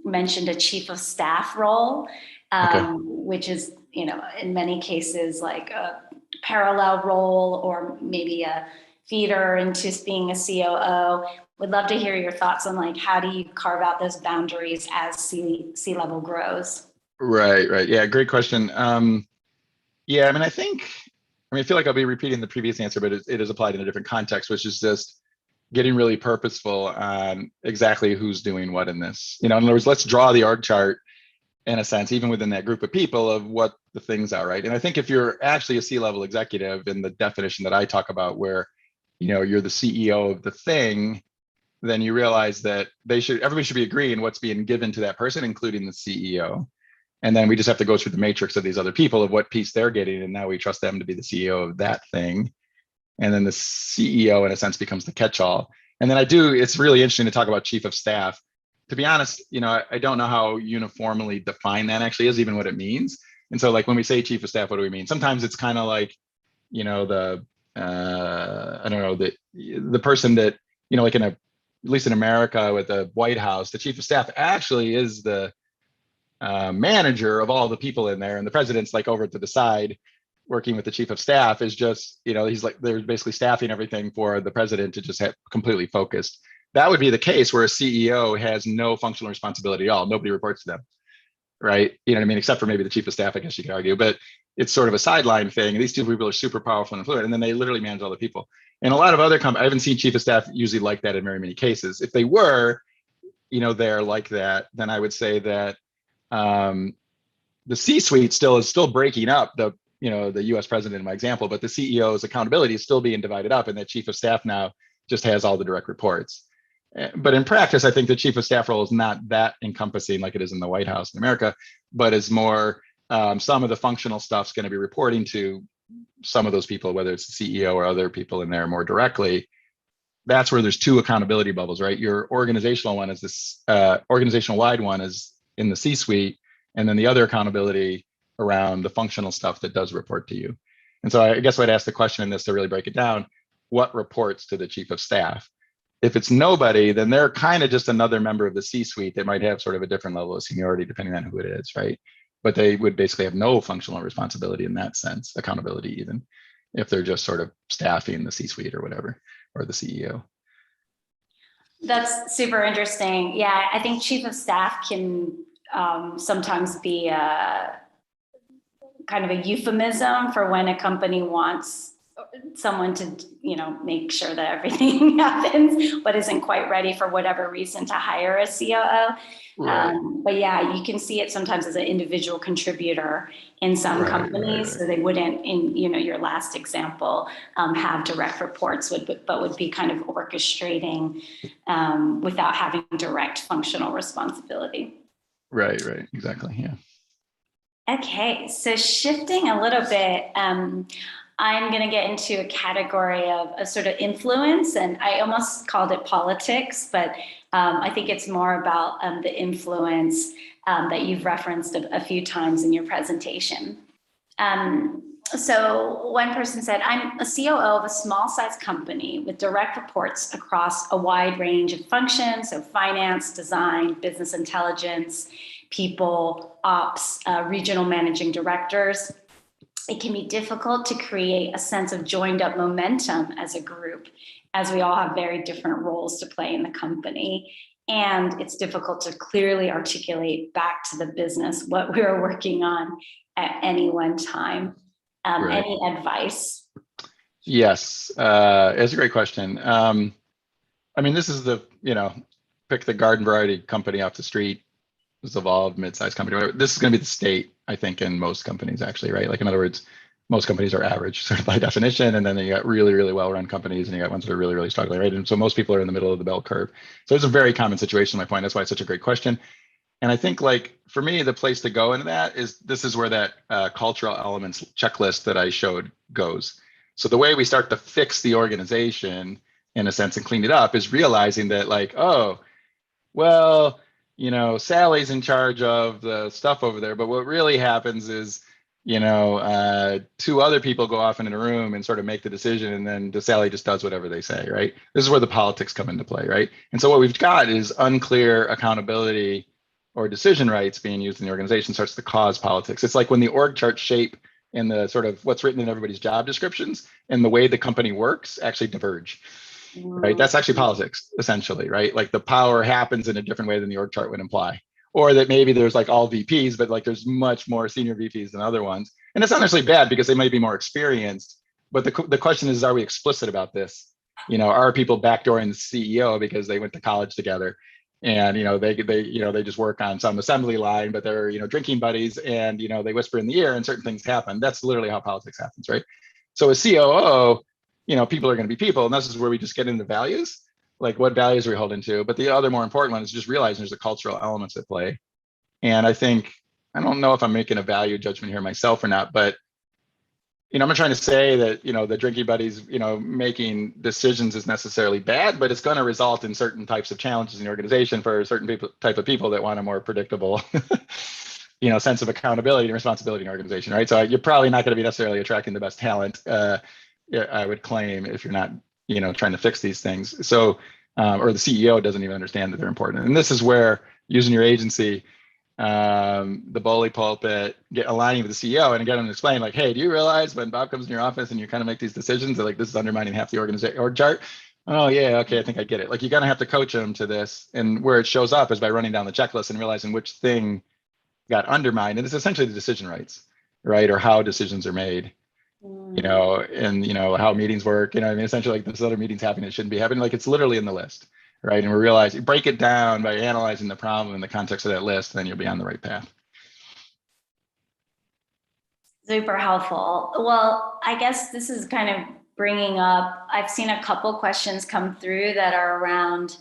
A: mentioned a chief of staff role, which is, in many cases like a parallel role or maybe a feeder into being a COO. Would love to hear your thoughts on like, how do you carve out those boundaries as C-level grows?
B: Right. Yeah, great question. Yeah, I feel like I'll be repeating the previous answer, but it is applied in a different context, which is just getting really purposeful on exactly who's doing what in this. In other words, let's draw the org chart in a sense, even within that group of people, of what the things are, right? And I think if you're actually a C-level executive in the definition that I talk about, where, you're the CEO of the thing, then you realize that everybody should be agreeing what's being given to that person, including the CEO. And then we just have to go through the matrix of these other people of what piece they're getting. And now we trust them to be the CEO of that thing. And then the CEO, in a sense, becomes the catch-all. And then it's really interesting to talk about chief of staff. To be honest, I don't know how uniformly defined that actually is, even what it means. And so like when we say chief of staff, what do we mean? Sometimes it's kind of like, the person that, like at least in America with the White House, the chief of staff actually is the manager of all the people in there. And the president's like over to the side working with the chief of staff is just, he's like, they're basically staffing everything for the president to just have completely focused. That would be the case where a CEO has no functional responsibility at all. Nobody reports to them, right? You know what I mean? Except for maybe the chief of staff, I guess you could argue, but it's sort of a sideline thing. And these two people are super powerful and influential, and then they literally manage all the people. And a lot of other companies, I haven't seen chief of staff usually like that in very many cases. If they were, they're like that, then I would say that the C-suite is still breaking up the US president in my example, but the CEO's accountability is still being divided up, and that chief of staff now just has all the direct reports. But in practice, I think the chief of staff role is not that encompassing like it is in the White House in America, but is more some of the functional stuff is going to be reporting to some of those people, whether it's the CEO or other people in there more directly. That's where there's two accountability bubbles, right? Your organizational one is this organizational wide one is in the C-suite, and then the other accountability around the functional stuff that does report to you. And so I guess I'd ask the question in this to really break it down: what reports to the chief of staff? If it's nobody, then they're kind of just another member of the C-suite that might have sort of a different level of seniority depending on who it is, right? But they would basically have no functional responsibility in that sense, accountability even, if they're just sort of staffing the C-suite or whatever, or the CEO.
A: That's super interesting. Yeah, I think chief of staff can sometimes be kind of a euphemism for when a company wants someone to, make sure that everything happens, but isn't quite ready for whatever reason to hire a COO. Right. But yeah, you can see it sometimes as an individual contributor in some companies. Right. So they wouldn't, in your last example, have direct reports, but would be kind of orchestrating without having direct functional responsibility.
B: Right. Exactly. Yeah.
A: Okay, so shifting a little bit, I'm going to get into a category of a sort of influence, and I almost called it politics, but I think it's more about the influence that you've referenced a few times in your presentation. So one person said, I'm a COO of a small size company with direct reports across a wide range of functions, so finance, design, business intelligence, people, ops, regional managing directors. it can be difficult to create a sense of joined up momentum as a group, as we all have very different roles to play in the company. And it's difficult to clearly articulate back to the business what we are working on at any one time.
B: Right.
A: Any advice?
B: Yes, it's a great question. I mean, this is the, pick the garden variety company off the street, this evolved mid-sized company, whatever. This is going to be the state, I think, in most companies actually, right? Like in other words, most companies are average sort of by definition, and then you got really, really well-run companies, and you got ones that are really, really struggling, right? And so most people are in the middle of the bell curve. So it's a very common situation, my point. That's why it's such a great question. And I think, like, for me, the place to go into that is, this is where that cultural elements checklist that I showed goes. So the way we start to fix the organization, in a sense, and clean it up, is realizing that, like, oh, well, Sally's in charge of the stuff over there, but what really happens is, two other people go off in a room and sort of make the decision, and then Sally just does whatever they say, right? This is where the politics come into play, right? And so what we've got is unclear accountability or decision rights being used in the organization starts to cause politics. It's like when the org chart shape and the sort of what's written in everybody's job descriptions and the way the company works actually diverge, right? That's actually politics, essentially, right? Like the power happens in a different way than the org chart would imply. Or that maybe there's like all VPs, but like there's much more senior VPs than other ones. And it's not necessarily bad because they might be more experienced. But the question is, are we explicit about this? Are people backdooring the CEO because they went to college together? And they just work on some assembly line, but they're drinking buddies, and they whisper in the ear, and certain things happen. That's literally how politics happens, right? So as COO, people are going to be people, and this is where we just get into values, like what values are we holding to. But the other more important one is just realizing there's a cultural elements at play. And I think, I don't know if I'm making a value judgment here myself or not, but I'm not trying to say that the drinking buddies making decisions is necessarily bad, but it's going to result in certain types of challenges in the organization for certain type of people that want a more predictable sense of accountability and responsibility in the organization, right? So you're probably not going to be necessarily attracting the best talent, I would claim, if you're not trying to fix these things. So or the CEO doesn't even understand that they're important. And this is where using your agency, the bully pulpit, aligning with the CEO and get them to explain, like, hey, do you realize when Bob comes in your office and you kind of make these decisions that, like, this is undermining half the organization org chart? Oh yeah, okay, I think I get it. Like, you're gonna have to coach them to this, and where it shows up is by running down the checklist and realizing which thing got undermined. And it's essentially the decision rights, right? Or how decisions are made, and how meetings work. Essentially, like, this other meeting's happening, it shouldn't be happening. Like, it's literally in the list. Right. And we realize, break it down by analyzing the problem in the context of that list, then you'll be on the right path.
A: Super helpful. Well, I guess this is kind of bringing up, I've seen a couple questions come through that are around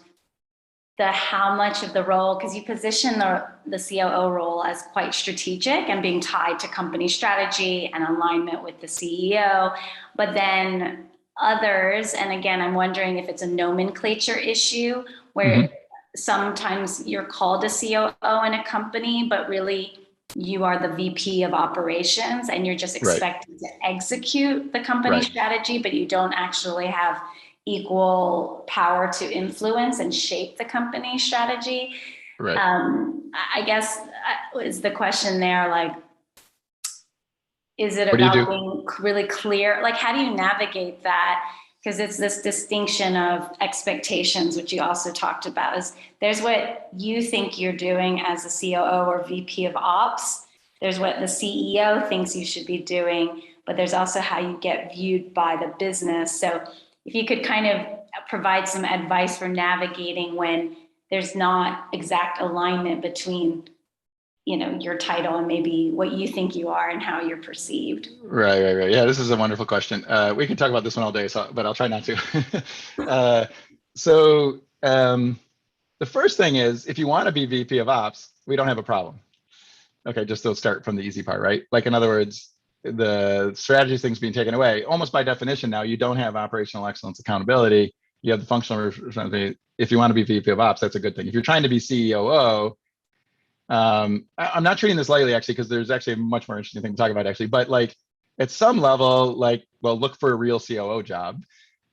A: the how much of the role, because you position the COO role as quite strategic and being tied to company strategy and alignment with the CEO, but then others, and again, I'm wondering if it's a nomenclature issue where sometimes you're called a COO in a company, but really you are the VP of operations and you're just expected to execute the company strategy, but you don't actually have equal power to influence and shape the company strategy. Right. I guess is the question there, like, is it about being really clear? Like, how do you navigate that? Because it's this distinction of expectations, which you also talked about, is there's what you think you're doing as a COO or VP of ops. There's what the CEO thinks you should be doing, but there's also how you get viewed by the business. So if you could kind of provide some advice for navigating when there's not exact alignment between your title and maybe what you think you are and how you're perceived.
B: Right. Yeah, this is a wonderful question. We can talk about this one all day, but I'll try not to. So the first thing is, if you want to be VP of Ops, we don't have a problem. Okay, just to start from the easy part, right? Like, in other words, the strategy thing's being taken away. Almost by definition now, you don't have operational excellence accountability. You have the functional responsibility. If you want to be VP of Ops, that's a good thing. If you're trying to be COO, I'm not treating this lightly, actually, because there's actually a much more interesting thing to talk about, actually. But like, at some level, like, well, look for a real COO job.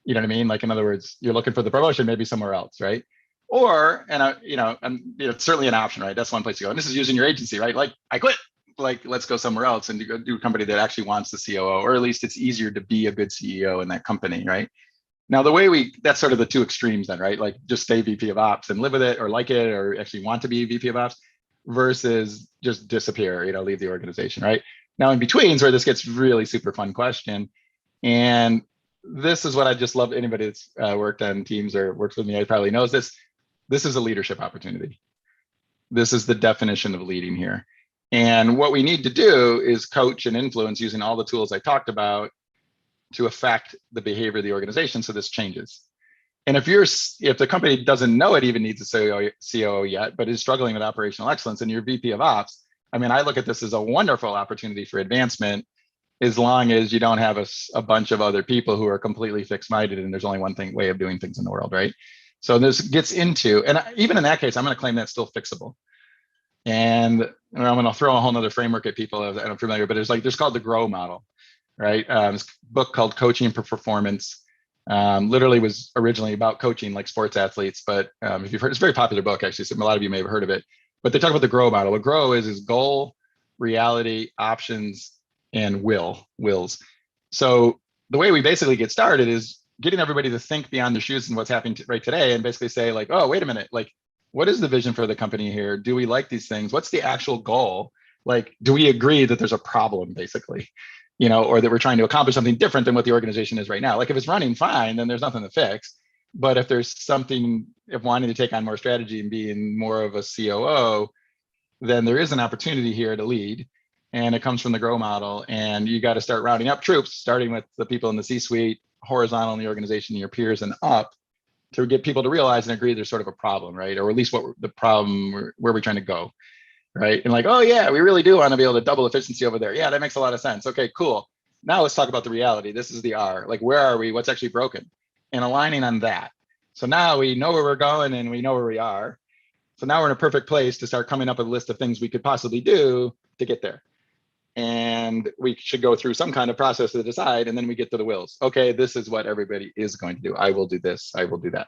B: You know what I mean? Like, in other words, you're looking for the promotion, maybe somewhere else, right? Or, it's certainly an option, right? That's one place to go. And this is using your agency, right? Like, I quit. like, let's go somewhere else and do a company that actually wants the COO, or at least it's easier to be a good CEO in that company, right? Now, that's sort of the two extremes then, right? Like just stay VP of Ops and live with it or like it or actually want to be VP of Ops versus just disappear, leave the organization, right? Now, in between is where this gets really super fun question. And this is what I just love. Anybody that's worked on teams or works with me, I probably knows this. This is a leadership opportunity. This is the definition of leading here. And what we need to do is coach and influence using all the tools I talked about to affect the behavior of the organization so this changes. And if the company doesn't know it even needs a COO yet, but is struggling with operational excellence and you're VP of Ops, I mean, I look at this as a wonderful opportunity for advancement as long as you don't have a bunch of other people who are completely fixed-minded and there's only one way of doing things in the world, right? So this gets into, and even in that case, I'm going to claim that's still fixable. And I'm going to throw a whole nother framework at people that I'm familiar, but there's called the GROW model, right? It's a book called Coaching for Performance. Literally was originally about coaching like sports athletes, but if you've heard, it's a very popular book actually, so a lot of you may have heard of it. But they talk about the GROW model. What GROW is goal, reality, options, and wills. So the way we basically get started is getting everybody to think beyond their shoes and what's happening right today, and basically say like, oh, wait a minute, like, what is the vision for the company here? Do we like these things? What's the actual goal? Like, do we agree that there's a problem, basically, or that we're trying to accomplish something different than what the organization is right now? Like, if it's running fine, then there's nothing to fix. But if there's something of wanting to take on more strategy and being more of a COO, then there is an opportunity here to lead. And it comes from the GROW model. And you got to start rounding up troops, starting with the people in the C-suite, horizontal in the organization, your peers, and up, to get people to realize and agree there's sort of a problem, right? Or at least what the problem, where we're trying to go, right? And like, oh yeah, we really do want to be able to double efficiency over there. Yeah, that makes a lot of sense. Okay, cool. Now let's talk about the reality. This is the R. Like, where are we? What's actually broken? And aligning on that. So now we know where we're going and we know where we are. So now we're in a perfect place to start coming up with a list of things we could possibly do to get there. And we should go through some kind of process to decide, and then we get to the wills. Okay, this is what everybody is going to do. I will do this, I will do that.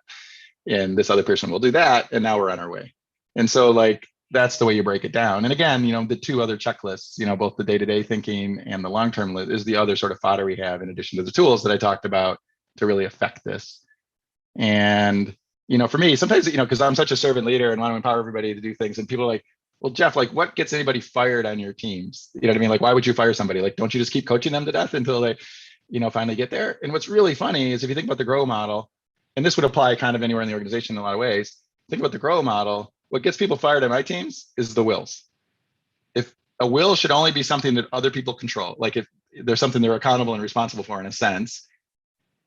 B: And this other person will do that, and now we're on our way. And so like, that's the way you break it down. And again, the two other checklists, both the day-to-day thinking and the long-term list is the other sort of fodder we have in addition to the tools that I talked about to really affect this. And, for me, sometimes, because I'm such a servant leader and want to empower everybody to do things, and people are like, well, Jeff, like, what gets anybody fired on your teams? You know what I mean? Like, why would you fire somebody? Like, don't you just keep coaching them to death until they, finally get there? And what's really funny is if you think about the GROW model, and this would apply kind of anywhere in the organization in a lot of ways, think about the GROW model, what gets people fired on my teams is the wills. If a will should only be something that other people control, like if there's something they're accountable and responsible for in a sense,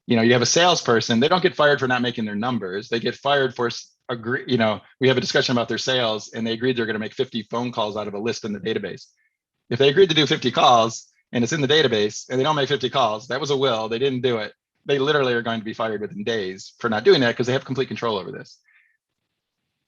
B: you have a salesperson, they don't get fired for not making their numbers. They get fired for we have a discussion about their sales and they agreed they're going to make 50 phone calls out of a list in the database. If they agreed to do 50 calls and it's in the database and they don't make 50 calls, that was a will, they didn't do it. They literally are going to be fired within days for not doing that because they have complete control over this.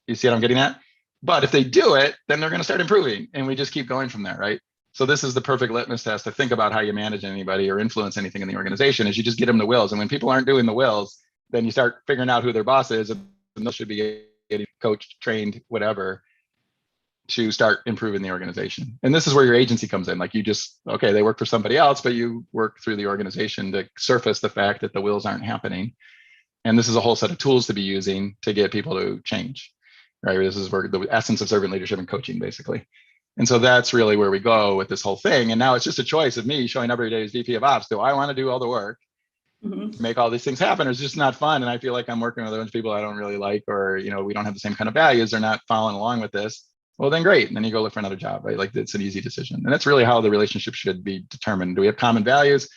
B: You see what I'm getting at? But if they do it, then they're going to start improving and we just keep going from there, right? So this is the perfect litmus test to think about how you manage anybody or influence anything in the organization is you just get them the wills. And when people aren't doing the wills, then you start figuring out who their boss is and they should be getting coached, trained, whatever, to start improving the organization. And this is where your agency comes in. Like they work for somebody else, but you work through the organization to surface the fact that the wills aren't happening. And this is a whole set of tools to be using to get people to change, right? This is where the essence of servant leadership and coaching, basically. And so that's really where we go with this whole thing. And now it's just a choice of me showing every day as VP of Ops. Do I want to do all the work, make all these things happen? Or it's just not fun. And I feel like I'm working with a bunch of people I don't really like, or, we don't have the same kind of values. They're not following along with this. Well, then great. And then you go look for another job, right? Like it's an easy decision. And that's really how the relationship should be determined. Do we have common values,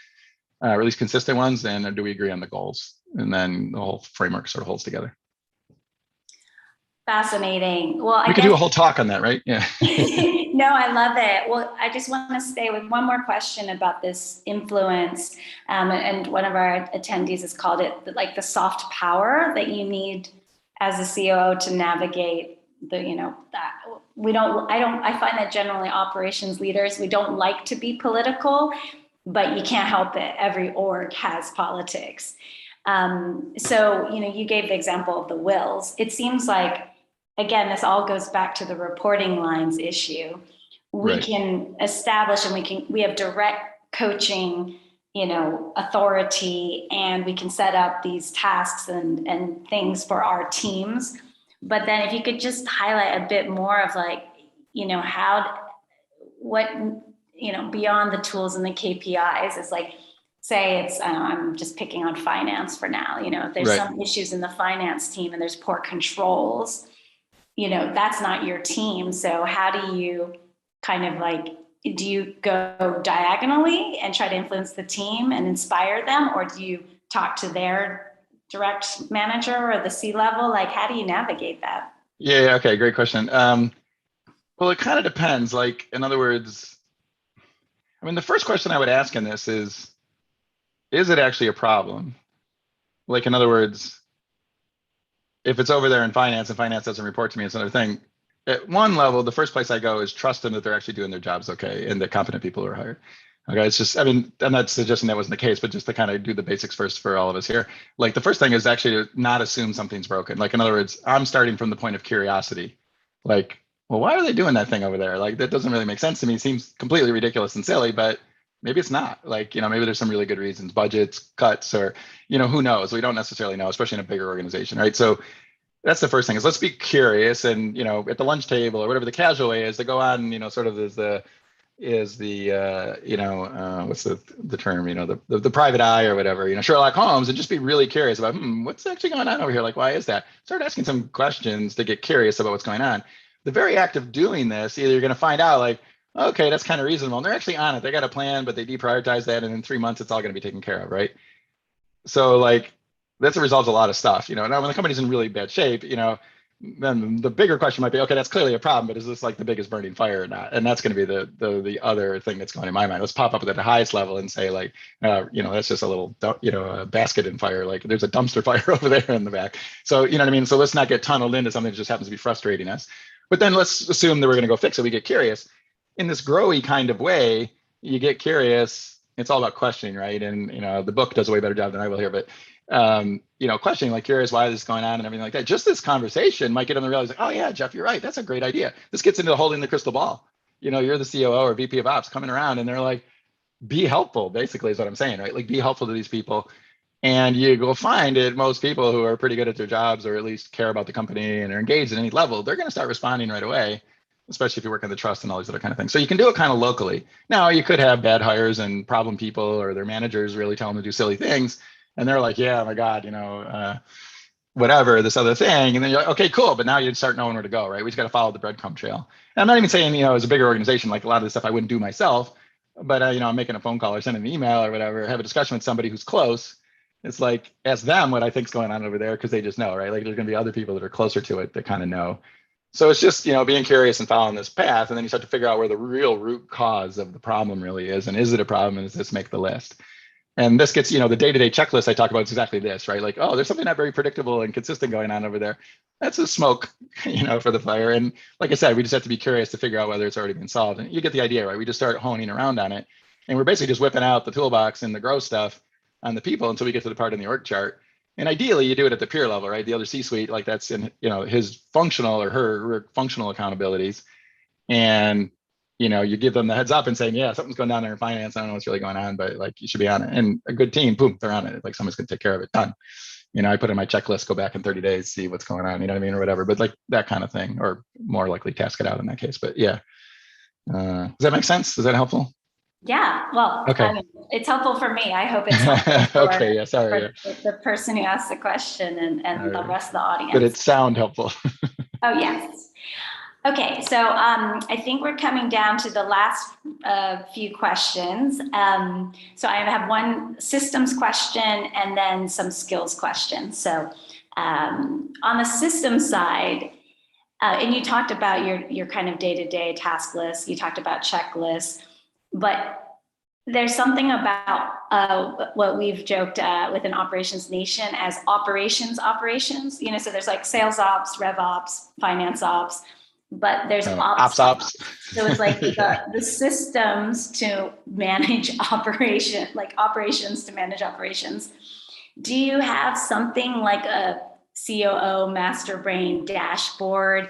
B: or at least consistent ones? And do we agree on the goals? And then the whole framework sort of holds together.
A: Fascinating. Well,
B: we could do a whole talk on that, right? Yeah.
A: No, I love it. Well, I just want to stay with one more question about this influence. And one of our attendees has called it like the soft power that you need as a COO to navigate that I find that generally operations leaders, we don't like to be political, but you can't help it. Every org has politics. So, you gave the example of the wills. It seems like, again, this all goes back to the reporting lines issue, we
B: Right.
A: can establish, and we have direct coaching, authority, and we can set up these tasks and things for our teams. But then if you could just highlight a bit more of like, beyond the tools and the KPIs is like, say it's, I'm just picking on finance for now, if there's
B: Right.
A: some issues in the finance team and there's poor controls, that's not your team. So how do you kind of like, do you go diagonally and try to influence the team and inspire them? Or do you talk to their direct manager or the C-level? Like, how do you navigate that?
B: Yeah. Okay. Great question. Well, it kind of depends. Like, in other words, I mean, the first question I would ask in this is it actually a problem? Like, in other words, if it's over there in finance and finance doesn't report to me, it's another thing. At one level, the first place I go is trust them that they're actually doing their jobs okay and that competent people are hired. Okay, it's just, I mean, I'm not suggesting that wasn't the case, but just to kind of do the basics first for all of us here. Like, the first thing is actually to not assume something's broken. Like, in other words, I'm starting from the point of curiosity. Like, well, why are they doing that thing over there? Like, that doesn't really make sense to me. It seems completely ridiculous and silly, but maybe it's not. Like, maybe there's some really good reasons, budgets, cuts, or, who knows? We don't necessarily know, especially in a bigger organization, right? So that's the first thing is let's be curious. And, at the lunch table or whatever the casual way is to go on, sort of what's the term, the private eye or whatever, Sherlock Holmes, and just be really curious about, what's actually going on over here? Like, why is that? Start asking some questions to get curious about what's going on. The very act of doing this, either you're going to find out like, okay, that's kind of reasonable. And they're actually on it. They got a plan, but they deprioritize that. And in 3 months, it's all going to be taken care of, right? So like, that's a result of a lot of stuff, Now, when the company's in really bad shape, then the bigger question might be, okay, that's clearly a problem, but is this like the biggest burning fire or not? And that's going to be the other thing that's going in my mind. Let's pop up at the highest level and say like, that's just a little, a basket in fire. Like there's a dumpster fire over there in the back. So, you know what I mean? So let's not get tunneled into something that just happens to be frustrating us. But then let's assume that we're going to go fix it. We get curious. In this growy kind of way, you get curious. It's all about questioning, right? And, the book does a way better job than I will here, but questioning, like curious why this is going on and everything like that. Just this conversation might get them to realize, like, oh yeah, Jeff, you're right. That's a great idea. This gets into holding the crystal ball. You're the COO or VP of Ops coming around and they're like, be helpful, basically is what I'm saying, right? Like be helpful to these people. And you will find it, most people who are pretty good at their jobs or at least care about the company and are engaged at any level, they're going to start responding right away, especially if you work on the trust and all these other kind of things. So you can do it kind of locally. Now you could have bad hires and problem people or their managers really tell them to do silly things. And they're like, yeah, oh my God, whatever, this other thing. And then you're like, okay, cool. But now you start knowing where to go, right? We just got to follow the breadcrumb trail. And I'm not even saying, as a bigger organization, like a lot of the stuff I wouldn't do myself, but, I'm making a phone call or sending an email or whatever, have a discussion with somebody who's close. It's like, ask them what I think's going on over there because they just know, right? Like there's going to be other people that are closer to it that kind of know. So it's just, being curious and following this path. And then you start to figure out where the real root cause of the problem really is. And is it a problem? And does this make the list? And this gets, the day-to-day checklist I talk about is exactly this, right? Like, oh, there's something not very predictable and consistent going on over there. That's a smoke, for the fire. And like I said, we just have to be curious to figure out whether it's already been solved. And you get the idea, right? We just start honing around on it. And we're basically just whipping out the toolbox and the grow stuff on the people until we get to the part in the org chart. And ideally, you do it at the peer level, right? The other C-suite, like that's in, his functional or her functional accountabilities. And you give them the heads up and saying, yeah, something's going down there in finance. I don't know what's really going on, but like you should be on it. And a good team, boom, they're on it. Like someone's going to take care of it. Done. I put in my checklist, go back in 30 days, see what's going on, you know what I mean? Or whatever, but like that kind of thing, or more likely task it out in that case. But yeah. Does that make sense? Is that helpful?
A: Yeah, well,
B: okay.
A: I mean, it's helpful for me. I hope it's helpful for,
B: okay, yeah, sorry.
A: For the person who asked the question and the rest of the audience.
B: But it sound helpful.
A: Oh, yes. Okay, so I think we're coming down to the last few questions. So I have one systems question and then some skills questions. So on the systems side, and you talked about your kind of day-to-day task list, you talked about checklists, but there's something about what we've joked within Operations Nation as operations, so there's like sales ops, rev ops, finance ops, but there's ops. So it's like the systems to manage operations to manage operations. Do you have something like a COO Master Dashboard?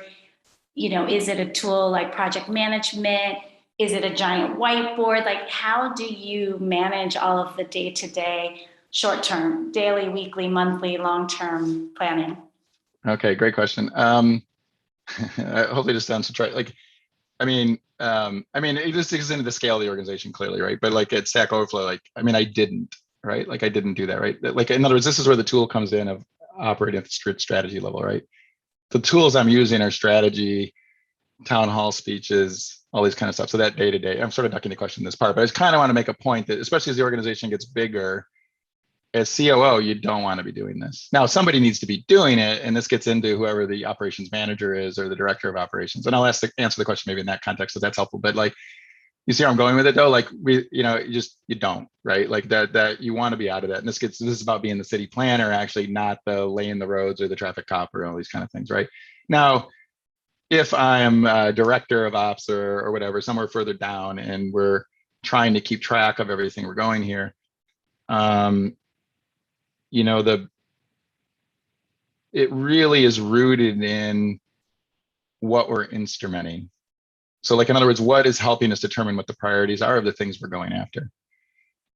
A: Is it a tool like project management? Is it a giant whiteboard? Like, how do you manage all of the day-to-day, short-term, daily, weekly, monthly, long-term planning?
B: Okay, great question. Hopefully this sounds to try, like, it just is into the scale of the organization clearly, right? But like at Stack Overflow, like, I didn't, right? Like I didn't do that, right? Like, in other words, this is where the tool comes in of operating at the strategy level, right? The tools I'm using are strategy, town hall speeches, all these kind of stuff. So that day to day, I'm sort of ducking the question in this part, but I just kind of want to make a point that, especially as the organization gets bigger, as COO, you don't want to be doing this. Now, somebody needs to be doing it, and this gets into whoever the operations manager is or the director of operations. And I'll answer the question maybe in that context, if that's helpful. But like, you see where I'm going with it though? Like you don't, right? Like that you want to be out of that. And this is about being the city planner, actually, not the laying the roads or the traffic cop or all these kind of things, right? Now, if I'm a director of ops or whatever, somewhere further down, and we're trying to keep track of everything we're going here, it really is rooted in what we're instrumenting. So like, in other words, what is helping us determine what the priorities are of the things we're going after?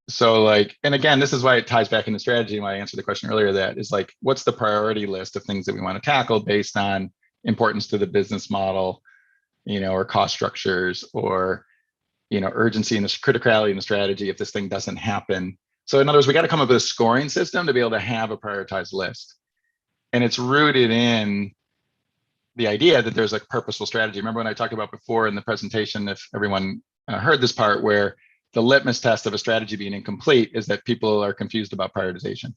B: So like, and again, this is why it ties back into strategy, and why I answered the question earlier, that is like, what's the priority list of things that we want to tackle based on importance to the business model, or cost structures, or, urgency and the criticality in the strategy if this thing doesn't happen. So in other words, we got to come up with a scoring system to be able to have a prioritized list. And it's rooted in the idea that there's like purposeful strategy. Remember when I talked about before in the presentation, if everyone heard this part, where the litmus test of a strategy being incomplete is that people are confused about prioritization.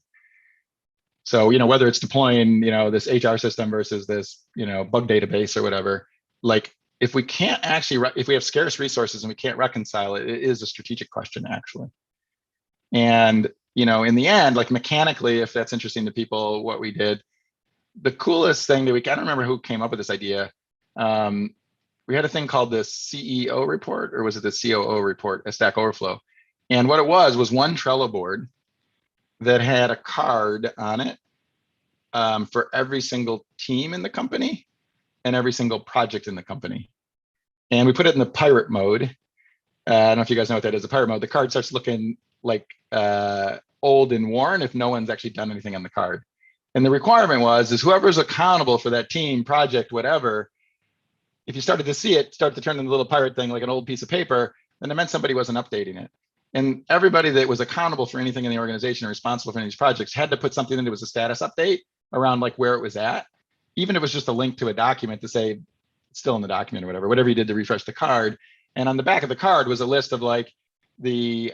B: So, whether it's deploying, this HR system versus this, bug database or whatever, like, if we can't actually, if we have scarce resources and we can't reconcile it, it is a strategic question, actually. And, in the end, like mechanically, if that's interesting to people, what we did, the coolest thing that I don't remember who came up with this idea. We had a thing called the CEO report, or was it the COO report at Stack Overflow? And what it was one Trello board that had a card on it for every single team in the company and every single project in the company. And we put it in the pirate mode. I don't know if you guys know what that is, the pirate mode. The card starts looking like old and worn if no one's actually done anything on the card. And the requirement is whoever's accountable for that team, project, whatever, if you started to see it start to turn into a little pirate thing, like an old piece of paper, then it meant somebody wasn't updating it. And everybody that was accountable for anything in the organization or responsible for any of these projects had to put something in that was a status update around like where it was at. Even if it was just a link to a document to say it's still in the document or whatever you did to refresh the card. And on the back of the card was a list of like the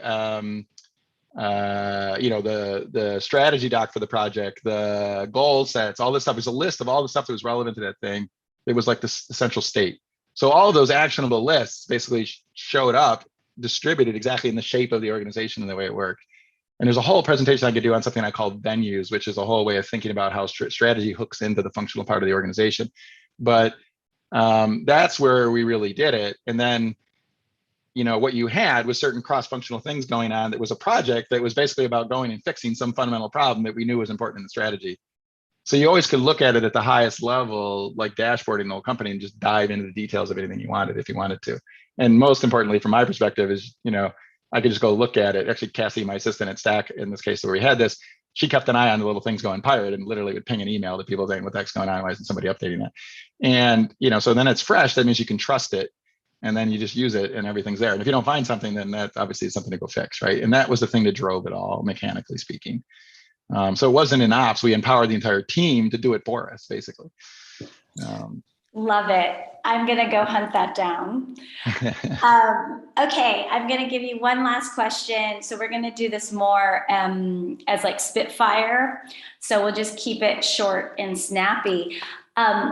B: strategy doc for the project, the goal sets, all this stuff. It was a list of all the stuff that was relevant to that thing. It was like the essential state. So all of those actionable lists basically showed up distributed exactly in the shape of the organization and the way it worked. And there's a whole presentation I could do on something I call venues, which is a whole way of thinking about how strategy hooks into the functional part of the organization. But that's where we really did it. And then, what you had was certain cross-functional things going on. That was a project that was basically about going and fixing some fundamental problem that we knew was important in the strategy. So you always could look at it at the highest level, like dashboarding the whole company, and just dive into the details of anything you wanted if you wanted to. And most importantly, from my perspective, is, I could just go look at it. Actually, Cassie, my assistant at Stack, in this case where we had this, she kept an eye on the little things going pirate and literally would ping an email to people saying, what the heck's going on? Why isn't somebody updating that? And, so then it's fresh. That means you can trust it. And then you just use it and everything's there. And if you don't find something, then that obviously is something to go fix, right? And that was the thing that drove it all, mechanically speaking. So it wasn't in ops. We empowered the entire team to do it for us, basically.
A: Love it. I'm going to go hunt that down. Okay, I'm going to give you one last question. So we're going to do this more as like Spitfire. So we'll just keep it short and snappy.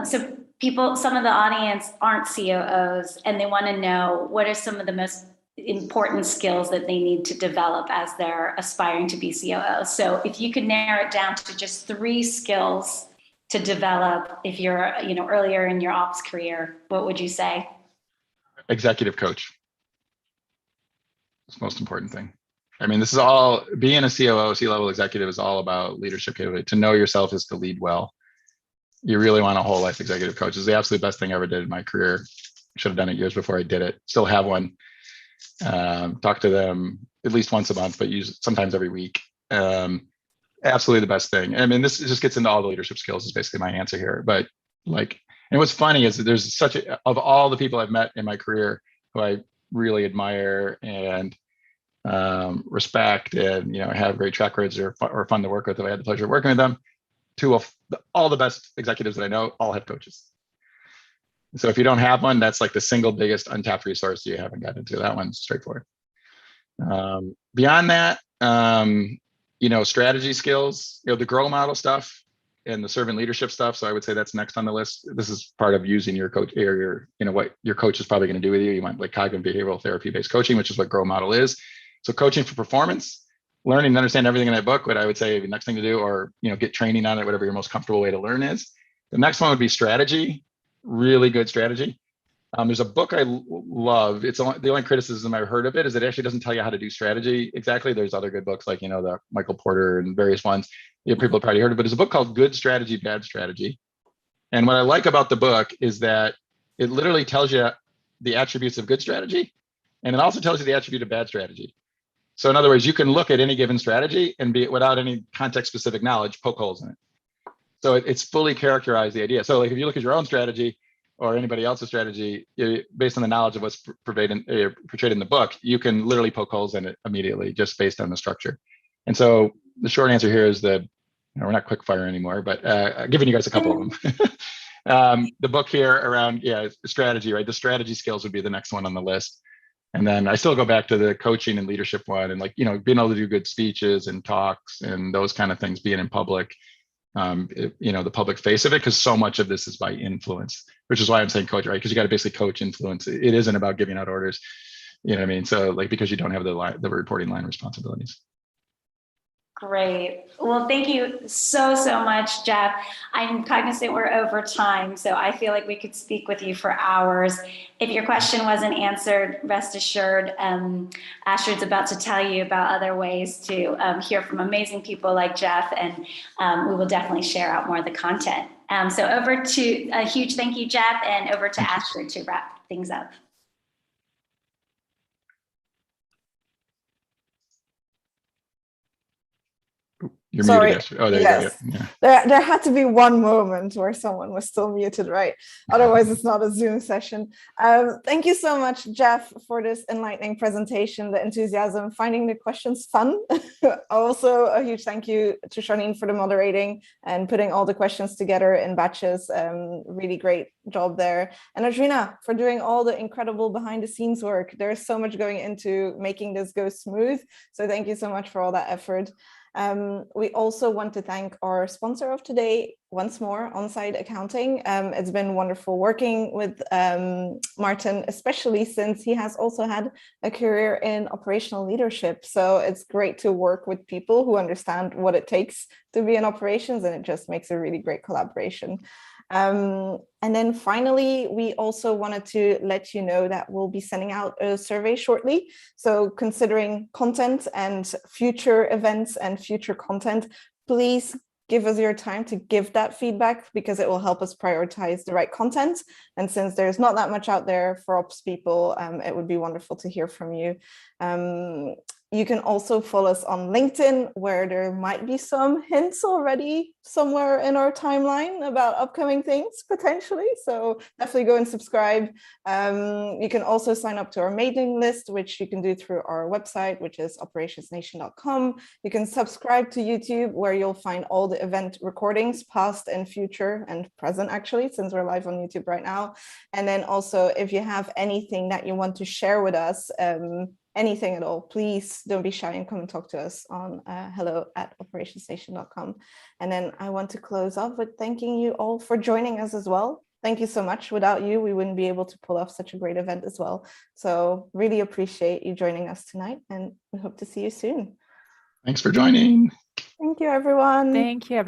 A: So some of the audience aren't COOs, and they want to know what are some of the most important skills that they need to develop as they're aspiring to be COO. So if you could narrow it down to just 3 skills to develop if you're, earlier in your ops career, what would you say?
B: Executive coach. It's the most important thing. This is all, being a COO, C-level executive is all about leadership capability. To know yourself is to lead well. You really want a whole life executive coach. It's the absolute best thing I ever did in my career. should have done it years before I did it. Still have one. Talk to them at least once a month, but use it sometimes every week. Absolutely the best thing. I mean, this just gets into all the leadership skills is basically my answer here. But like, and what's funny is that there's such a, of all the people I've met in my career who I really admire and respect and, you know, have great track records or fun to work with, if I had the pleasure of working with them, two of all the best executives that I know all have coaches. So if you don't have one, that's like the single biggest untapped resource you haven't gotten into. That one's straightforward. Beyond that, you know, strategy skills, you know, the grow model stuff and the servant leadership stuff. So I would say that's next on the list. This is part of using your coach or your, you know, what your coach is probably going to do with you. You want like cognitive behavioral therapy based coaching, which is what grow model is. So coaching for performance, learning and understand everything in that book, what I would say the next thing to do, or, you know, get training on it, whatever your most comfortable way to learn is. The next one would be strategy, really good strategy. There's a book I love. It's the only criticism I've heard of it is it actually doesn't tell you how to do strategy exactly. There's other good books like, you know, the Michael Porter and various ones. You know, people have probably heard of it, but there's a book called Good Strategy, Bad Strategy. And what I like about the book is that it literally tells you the attributes of good strategy, and it also tells you the attribute of bad strategy. So in other words, you can look at any given strategy and be without any context specific knowledge, poke holes in it. So it's fully characterized the idea. So like if you look at your own strategy, or anybody else's strategy, based on the knowledge of what's portrayed in the book, you can literally poke holes in it immediately just based on the structure. And so the short answer here is that, you know, we're not quick fire anymore, but giving you guys a couple of them. The book here around, strategy, right? The strategy skills would be the next one on the list. And then I still go back to the coaching and leadership one and like, you know, being able to do good speeches and talks and those kind of things, being in public. You know, the public face of it, because so much of this is by influence, which is why I'm saying coach, right? Because you got to basically coach influence. It isn't about giving out orders, you know what I mean? So like, because you don't have the reporting line responsibilities.
A: Great. Well, thank you so much, Jeff. I'm cognizant we're over time, so I feel like we could speak with you for hours. If your question wasn't answered, rest assured, Astrid's about to tell you about other ways to hear from amazing people like Jeff, and we will definitely share out more of the content. So over to a huge thank you, Jeff, and over to Astrid to wrap things up.
B: You're
C: Sorry.
B: muted. Oh, there
C: yes.
B: you go. Yeah.
C: There had to be one moment where someone was still muted, right? Otherwise, it's not a Zoom session. Thank you so much, Jeff, for this enlightening presentation, the enthusiasm, finding the questions fun. Also, a huge thank you to Charlene for the moderating and putting all the questions together in batches. Really great job there. And Adrina for doing all the incredible behind the scenes work. There's so much going into making this go smooth. So thank you so much for all that effort. We also want to thank our sponsor of today once more, Onsite Accounting. It's been wonderful working with Martin, especially since he has also had a career in operational leadership. So it's great to work with people who understand what it takes to be in operations, and it just makes a really great collaboration. And then finally, we also wanted to let you know that we'll be sending out a survey shortly. So considering content and future events and future content, please give us your time to give that feedback, because it will help us prioritize the right content. And since there's not that much out there for ops people, it would be wonderful to hear from you. You can also follow us on LinkedIn, where there might be some hints already somewhere in our timeline about upcoming things potentially. So definitely go and subscribe. You can also sign up to our mailing list, which you can do through our website, which is operationsnation.com. You can subscribe to YouTube, where you'll find all the event recordings, past and future and present, actually, since we're live on YouTube right now. And then also, if you have anything that you want to share with us, anything at all, please don't be shy and come and talk to us on hello@operationsnation.com. And then I want to close off with thanking you all for joining us as well. Thank you so much. Without you, we wouldn't be able to pull off such a great event as well. So really appreciate you joining us tonight, and we hope to see you soon.
B: Thanks for joining.
C: Thank you, everyone.
D: Thank you.